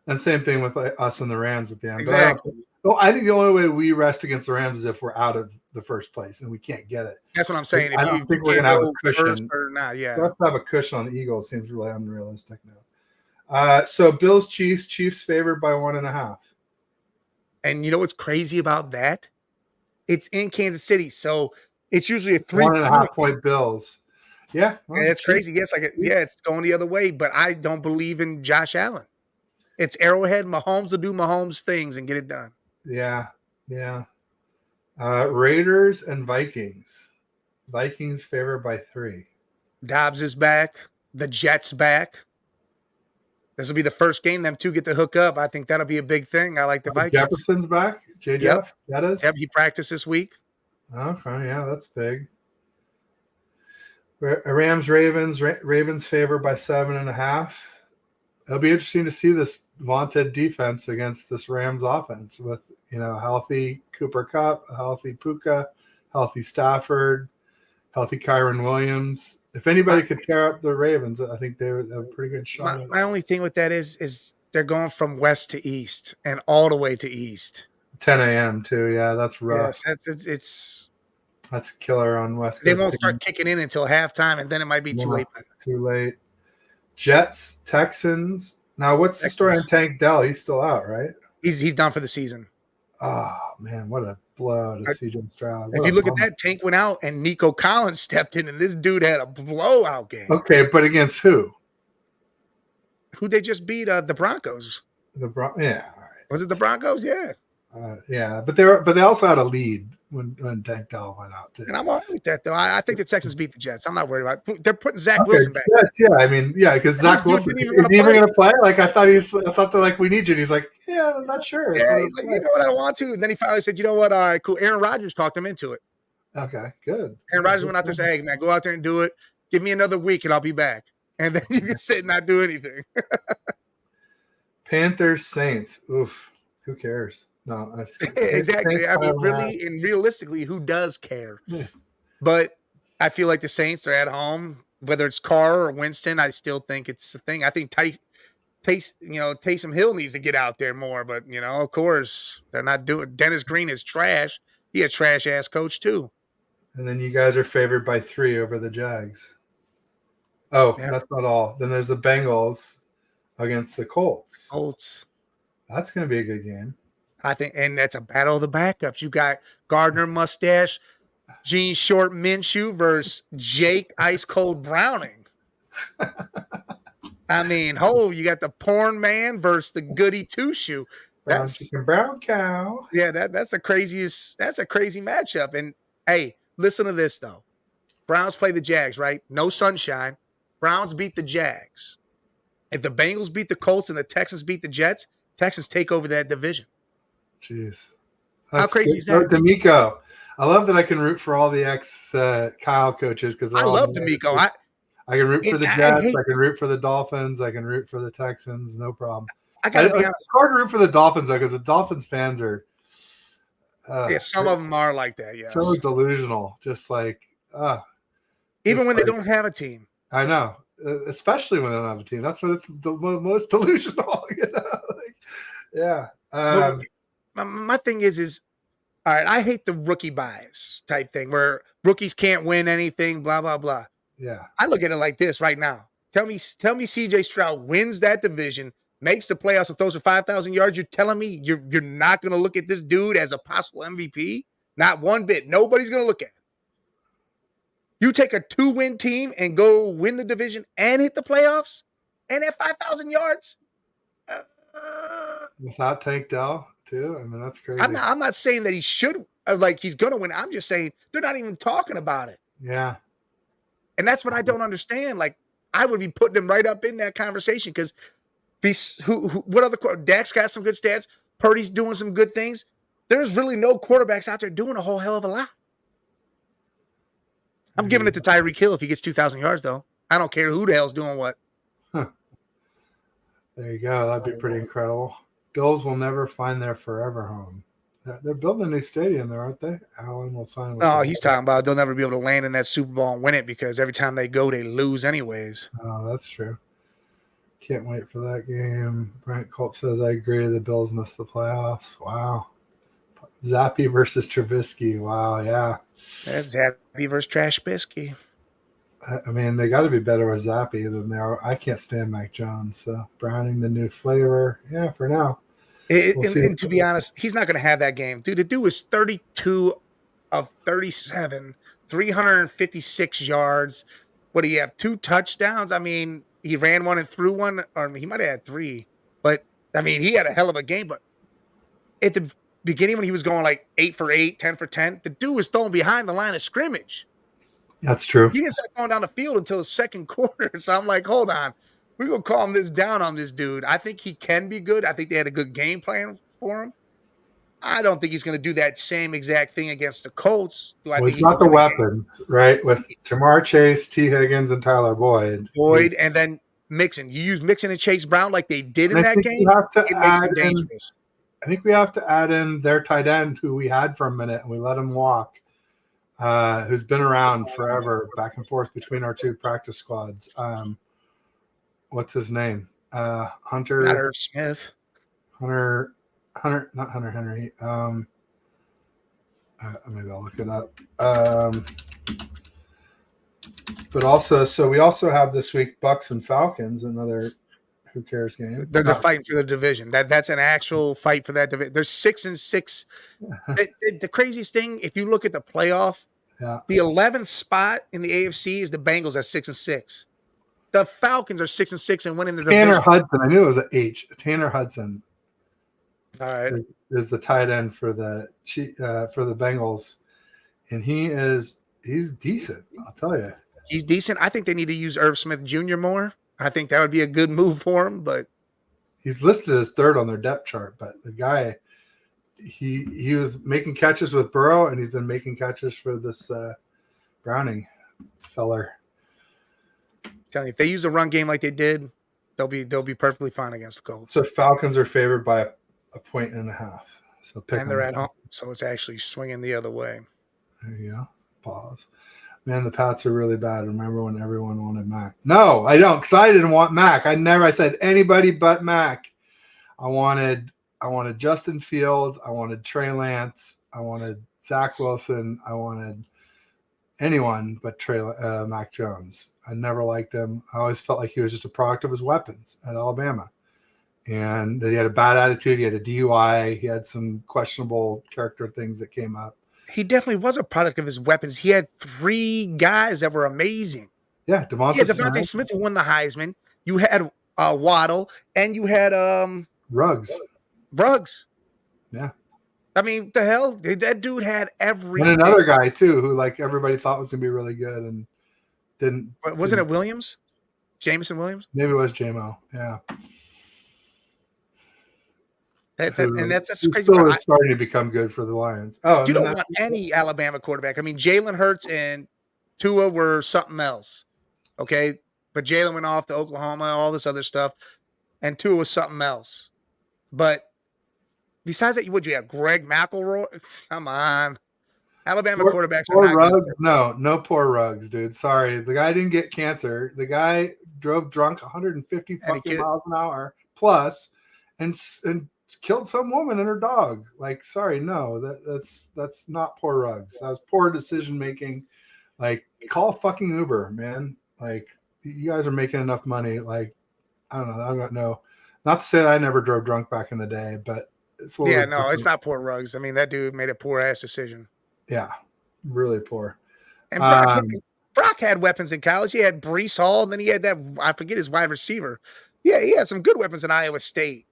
And same thing with like, us and the Rams at the end. Exactly. But I think the only way we rest against the Rams is if we're out of the first place and we can't get it. That's what I'm saying. I don't think we're going to have a cushion. Or not, yeah. For us to have a cushion on the Eagles seems really unrealistic now. So Bills, Chiefs favored by 1.5. And you know what's crazy about that? It's in Kansas City, so it's usually a 1.5 point Bills. Yeah, well, it's crazy. Yes, it's going the other way, but I don't believe in Josh Allen. It's Arrowhead. Mahomes will do Mahomes things and get it done. Yeah. Raiders and Vikings. Vikings favored by 3. Dobbs is back. The Jets back. This will be the first game them two get to hook up. I think that'll be a big thing. I like the Vikings. Jefferson's back. Jeff. Yep, he practiced this week. Okay, yeah, that's big. Rams, Ravens favored by 7.5. It'll be interesting to see this vaunted defense against this Rams offense with a healthy Cooper Kupp, a healthy Puka, healthy Stafford, healthy Kyron Williams. If anybody could tear up the Ravens, I think they would have a pretty good shot. My only thing with that is they're going from west to east and all the way to east. 10 a.m. too. Yeah, that's rough. Yes, that's killer on West Coast. They won't start kicking in until halftime, and then it might be too late. Too late. Jets, Texans. Now, what's the story on Tank Dell? He's still out, right? He's done for the season. Oh man, what a blow to CJ Stroud. If you look at that, Tank went out and Nico Collins stepped in, and this dude had a blowout game. Okay, but against who? Who they just beat? The Broncos. Yeah, all right. Was it the Broncos? Yeah. Yeah, but they also had a lead when Tank Dell went out too. And I'm all right with that though. I think the Texans beat the Jets. I'm not worried about it. They're putting Zach Wilson back. Yeah, I mean, because Zach Wilson is he even going to play? Like I thought they're like, we need you. And he's like, yeah, I'm not sure. Yeah, he's like, you know what, I don't want to. And then he finally said, you know what, all right, cool. Aaron Rodgers talked him into it. Okay, good. Aaron Rodgers went out there and said, hey man, go out there and do it. Give me another week and I'll be back. And then you can sit and not do anything. Panthers, Saints. Oof. Who cares? No, exactly. I mean, really and realistically, who does care? Yeah. But I feel like the Saints are at home, whether it's Carr or Winston. I still think it's a thing. I think Taysom Hill needs to get out there more, but of course, they're not doing. Dennis Green is trash. He a trash ass coach too. And then you guys are favored by 3 over the Jags. Oh, yeah. That's not all. Then there's the Bengals against the Colts. That's going to be a good game. I think, and that's a battle of the backups. You got Gardner Mustache, Gene Short Minshew versus Jake Ice Cold Browning. I mean, you got the porn man versus the goody two shoe. Brown chicken, brown cow. Yeah, that's the craziest. That's a crazy matchup. And hey, listen to this though. Browns play the Jags, right? No sunshine. Browns beat the Jags. If the Bengals beat the Colts and the Texans beat the Jets, Texans take over that division. Jeez. How That's crazy good. is that? D'Amico. I love that I can root for all the ex Kyle coaches because they're I all love nice. D'Amico. I can root for And the I Jets. hate. I can root for the Dolphins. I can root for the Texans. No problem. I gotta be It's honest. hard to root for the Dolphins though because the Dolphins fans are Yeah, some of them are like that. so Yes. delusional. Just like Even just when they like, don't have a team. I know, especially when they don't have a team. That's when it's the most delusional. You know, like, yeah. But my thing is all right. I hate the rookie bias type thing where rookies can't win anything. Blah blah blah. Yeah. I look at it like this right now. Tell me, CJ Stroud wins that division, makes the playoffs, and throws for 5,000 yards. You're telling me you're not going to look at this dude as a possible MVP? Not one bit. Nobody's going to look at it. You take a 2-win team and go win the division and hit the playoffs and have 5,000 yards. Without Tank Dell too. I mean, that's crazy. I'm not saying that he should, like he's going to win. I'm just saying they're not even talking about it. Yeah. And that's what I don't understand. Like, I would be putting him right up in that conversation because what other Dak's got some good stats. Purdy's doing some good things. There's really no quarterbacks out there doing a whole hell of a lot. I'm giving it to Tyreek Hill if he gets 2,000 yards, though. I don't care who the hell's doing what. Huh. There you go. That'd be pretty incredible. Bills will never find their forever home. They're building a new stadium there, aren't they? Allen will sign with Oh, he's talking about they'll never be able to land in that Super Bowl and win it because every time they go, they lose anyways. Oh, that's true. Can't wait for that game. Brent Colt says, I agree. The Bills missed the playoffs. Wow. Zappy versus Trubisky. Wow, yeah. That's Zappy versus Trash Bisky. I mean, they got to be better with Zappy than they are. I can't stand Mac Jones. So Browning the new flavor. Yeah, for now. And to be honest, he's not going to have that game. Dude, the dude was 32 of 37, 356 yards. What do you have? 2 touchdowns? I mean, he ran one and threw one, or he might have had 3. But, I mean, he had a hell of a game. But at the beginning when he was going like 8 for 8, 10 for 10, the dude was throwing behind the line of scrimmage. That's true. He didn't start going down the field until the second quarter. So I'm like, hold on. We're going to calm this down on this dude. I think he can be good. I think they had a good game plan for him. I don't think he's going to do that same exact thing against the Colts. It's not the weapons, right? With Jamar Chase, T. Higgins, and Tyler Boyd. And then Mixon. You use Mixon and Chase Brown like they did in that game. It makes it dangerous. I think we have to add in their tight end, who we had for a minute, and we let him walk, who's been around forever, back and forth between our 2 practice squads. What's his name? Hunter. Not Irv Smith. Hunter, not Hunter Henry. Maybe I'll look it up. But also, so we also have this week Bucks and Falcons, another who cares game. They're fighting for the division. That's an actual fight for that division. They're 6-6. The craziest thing, if you look at the playoff, the 11th spot in the AFC is the Bengals at 6-6. The Falcons are 6-6 and winning the division. Tanner Hudson. I knew it was an H. Tanner Hudson. All right. Is the tight end for the Bengals, and he's decent. I'll tell you. He's decent. I think they need to use Irv Smith Jr. more. I think that would be a good move for him, but he's listed as 3rd on their depth chart. But the guy, he was making catches with Burrow, and he's been making catches for this Browning feller. Telling you, if they use a run game like they did, they'll be perfectly fine against the Colts. So Falcons are favored by a 1.5. So and they're at home, so it's actually swinging the other way. There you go. Pause. Man, the Pats are really bad. Remember when everyone wanted Mac? No, I don't, because I didn't want Mac. I said anybody but Mac. I wanted Justin Fields. I wanted Trey Lance. I wanted Zach Wilson. I wanted anyone but Mac Jones. I never liked him. I always felt like he was just a product of his weapons at Alabama. And that he had a bad attitude. He had a DUI. He had some questionable character things that came up. He definitely was a product of his weapons. He had 3 guys that were amazing. Yeah, Devontae Smith who won the Heisman. You had Waddle, and you had Ruggs. Bruggs. Yeah. I mean, the hell? That dude had And another guy too, who like everybody thought was gonna be really good and didn't. Wasn't it Williams? Jameson Williams? Maybe it was JMO. Yeah. That's Who crazy still part. is starting to become good for the Lions. Oh, You and then don't want any Alabama quarterback. I mean, Jalen Hurts and Tua were something else. Okay. But Jalen went off to Oklahoma, all this other stuff, and Tua was something else. But besides that, would you have Greg McElroy? Come on. Alabama quarterbacks poor are not Ruggs. good. No poor Ruggs, dude. Sorry. The guy didn't get cancer. The guy drove drunk 150 fucking miles an hour plus and killed some woman and her dog. Like, sorry, no, that's not poor Ruggs. That was poor decision making. Like, call fucking Uber, man. Like, you guys are making enough money. Like, I don't know. I don't know. Not to say that I never drove drunk back in the day, but it's a little no, it's not poor Ruggs. I mean, that dude made a poor ass decision. Yeah, really poor. And Brock had weapons in college. He had Brees Hall, and then he had that, I forget his wide receiver. Yeah, he had some good weapons in Iowa State.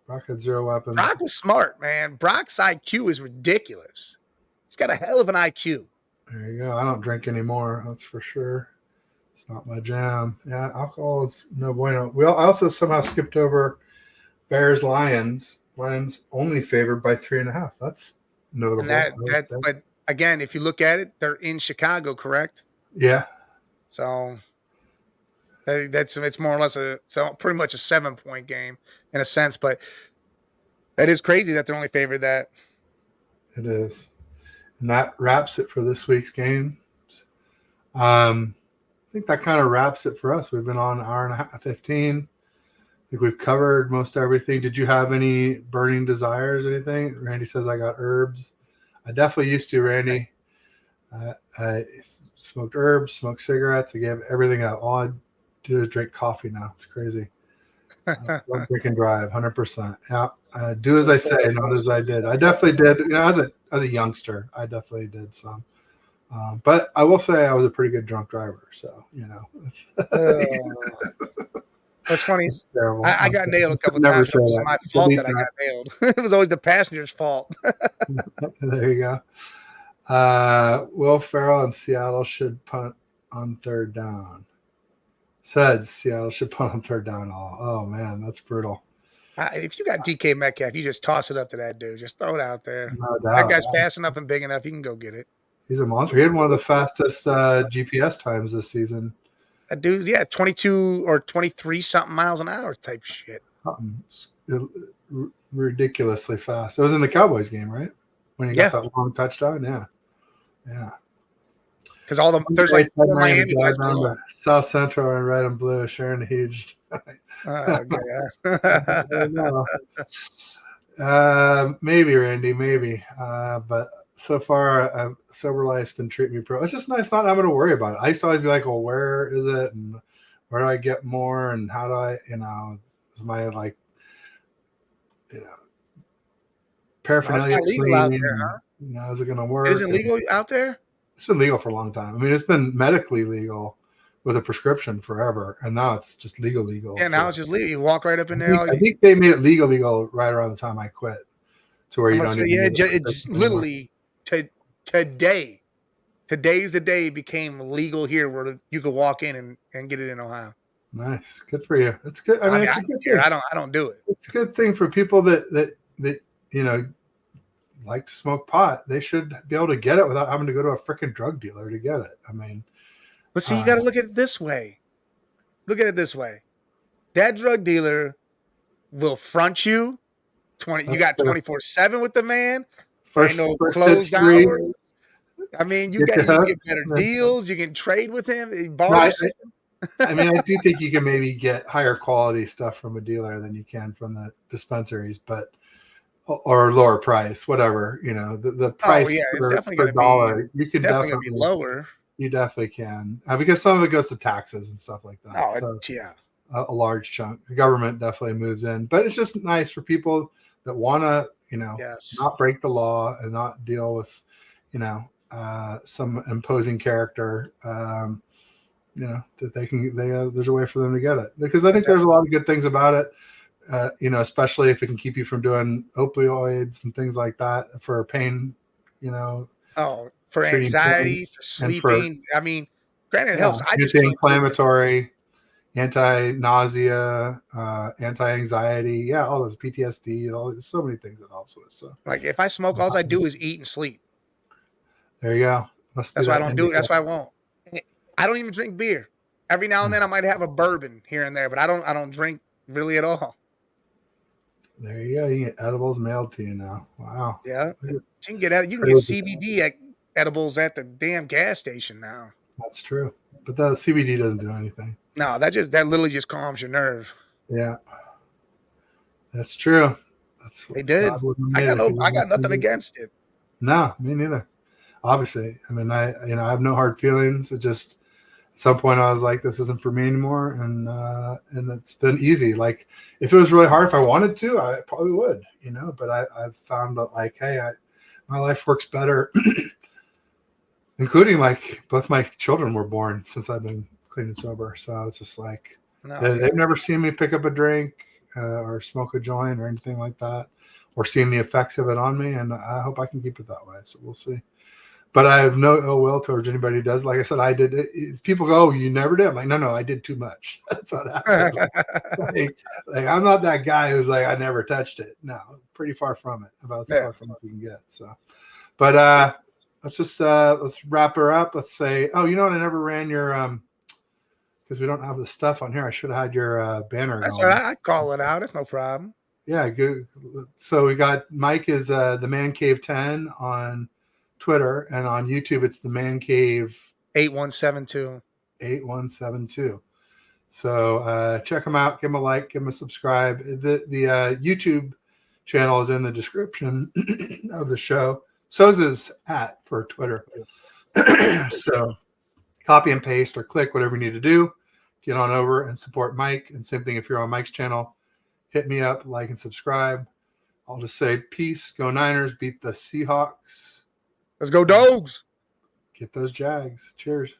Brock had 0 weapons. Brock was smart, man. Brock's IQ is ridiculous. He's got a hell of an IQ. There you go. I don't drink anymore. That's for sure. It's not my jam. Yeah, alcohol is no bueno. I also somehow skipped over Bears Lions. Lions only favored by 3.5. That's notable. And but again, if you look at it, they're in Chicago, correct? Yeah. So it's more or less pretty much a 7-point game in a sense, but that is crazy that they're only favored that. It is. And that wraps it for this week's games. I think that kind of wraps it for us. We've been on an hour and a half, 15. I think we've covered most everything. Did you have any burning desires, anything? Randy says I got herbs. I definitely used to, Randy. I smoked herbs, smoked cigarettes. I gave everything up. All I do is drink coffee now. It's crazy. Don't drink and drive, 100%. Yeah, do as I say, not as I did. I definitely did. You know, as a youngster, I definitely did some. But I will say I was a pretty good drunk driver. So, you know. That's funny. I got nailed a couple times. It was my fault that I got nailed. It was always the passenger's fault. There you go. Will Ferrell and Seattle should punt on 3rd down. Said Seattle should punt on 3rd down. Oh man, that's brutal. If you got DK Metcalf, you just toss it up to that dude. Just throw it out there. No doubt. That guy's fast enough and big enough. He can go get it. He's a monster. He had one of the fastest GPS times this season. That dude, yeah, 22 or 23 something miles an hour type shit. Ridiculously fast. It was in the Cowboys game, right? When he got that long touchdown. Yeah. Because there's like 4 Miami guys down to South Central and red and blue, sharing a huge. Maybe Randy, maybe. But so far, sober life's been treating me pro. It's just nice not having to worry about it. I used to always be like, well, where is it, and where do I get more, and how do I, is my paraphernalia? It's not legal out there, huh? Is it going to work? Is it legal out there? It's been legal for a long time. I mean, it's been medically legal with a prescription forever, and now it's just legal. Yeah, now it's just legal. You walk right up in there. I think they made it legal right around the time I quit, to where you don't. It's literally today. Today's the day it became legal here, where you could walk in and get it in Ohio. Nice, good for you. It's good. I mean, it's a good thing. I don't do it. It's a good thing for people that like to smoke pot. They should be able to get it without having to go to a freaking drug dealer to get it. I mean, but see, you got to look at it this way. That drug dealer will front you. You got 24/7 with the man. Ain't no closed hours. I mean, you get better deals. You can trade with him. I mean, I do think you can maybe get higher quality stuff from a dealer than you can from the dispensaries, or lower price, whatever, the price per dollar, you can definitely be lower. You definitely can, because some of it goes to taxes and stuff like that. Oh, yeah. A large chunk. The government definitely moves in, but it's just nice for people that want to, not break the law and not deal with, some imposing character, that there's a way for them to get it, because I think there's a lot of good things about it. especially if it can keep you from doing opioids and things like that for pain, Oh, for treating pain anxiety, for and for, sleeping. I mean, granted, it yeah, helps. I just can't do it this. anti-inflammatory, anti-nausea, anti-anxiety. Yeah, all those PTSD, so many things it helps with. So Like if I smoke, all I do is eat and sleep. there you go. Must be That's why I that don't do it. That's indica. why I won't. I don't even drink beer. Every now and then I might have a bourbon here and there, but I don't drink really at all. There you go. You get edibles mailed to you now. Wow. Yeah. You can get Crazy. CBD edibles at the damn gas station now. That's true. But the CBD doesn't do anything. No, that literally just calms your nerves. Yeah. That's true. That's They what did. God would have made if he I didn't got have nothing CBD. against it. No, me neither. Obviously. I mean, I have no hard feelings. It just at some point I was like, this isn't for me anymore. And it's been easy. Like if it was really hard, if I wanted to, I probably would, but I've found that like, hey, my life works better, including like both my children were born since I've been clean and sober. So it's just like, they've never seen me pick up a drink or smoke a joint or anything like that, or seen the effects of it on me. And I hope I can keep it that way. So we'll see. But I have no ill will towards anybody who does. Like I said, I did it. People go, "Oh, you never did." I'm like, no, I did too much. That's what happened. like I'm not that guy who's like, I never touched it. No, pretty far from it. About as far from it you can get. So, but let's wrap her up. Let's say, oh, you know what? I never ran your because we don't have the stuff on here. I should have had your banner. That's going. all right. I call it out. It's no problem. Yeah, good. So we got Mike is the Man Cave 10 on Twitter, and on YouTube it's the Man Cave 8172. 8172. So check them out, give them a like, give them a subscribe. The YouTube channel is in the description of the show. So's is @ for Twitter. So copy and paste or click whatever you need to do. Get on over and support Mike. And same thing if you're on Mike's channel, hit me up, like and subscribe. I'll just say peace. Go Niners. Beat the Seahawks. Let's go, Dawgs. Get those Jags. Cheers.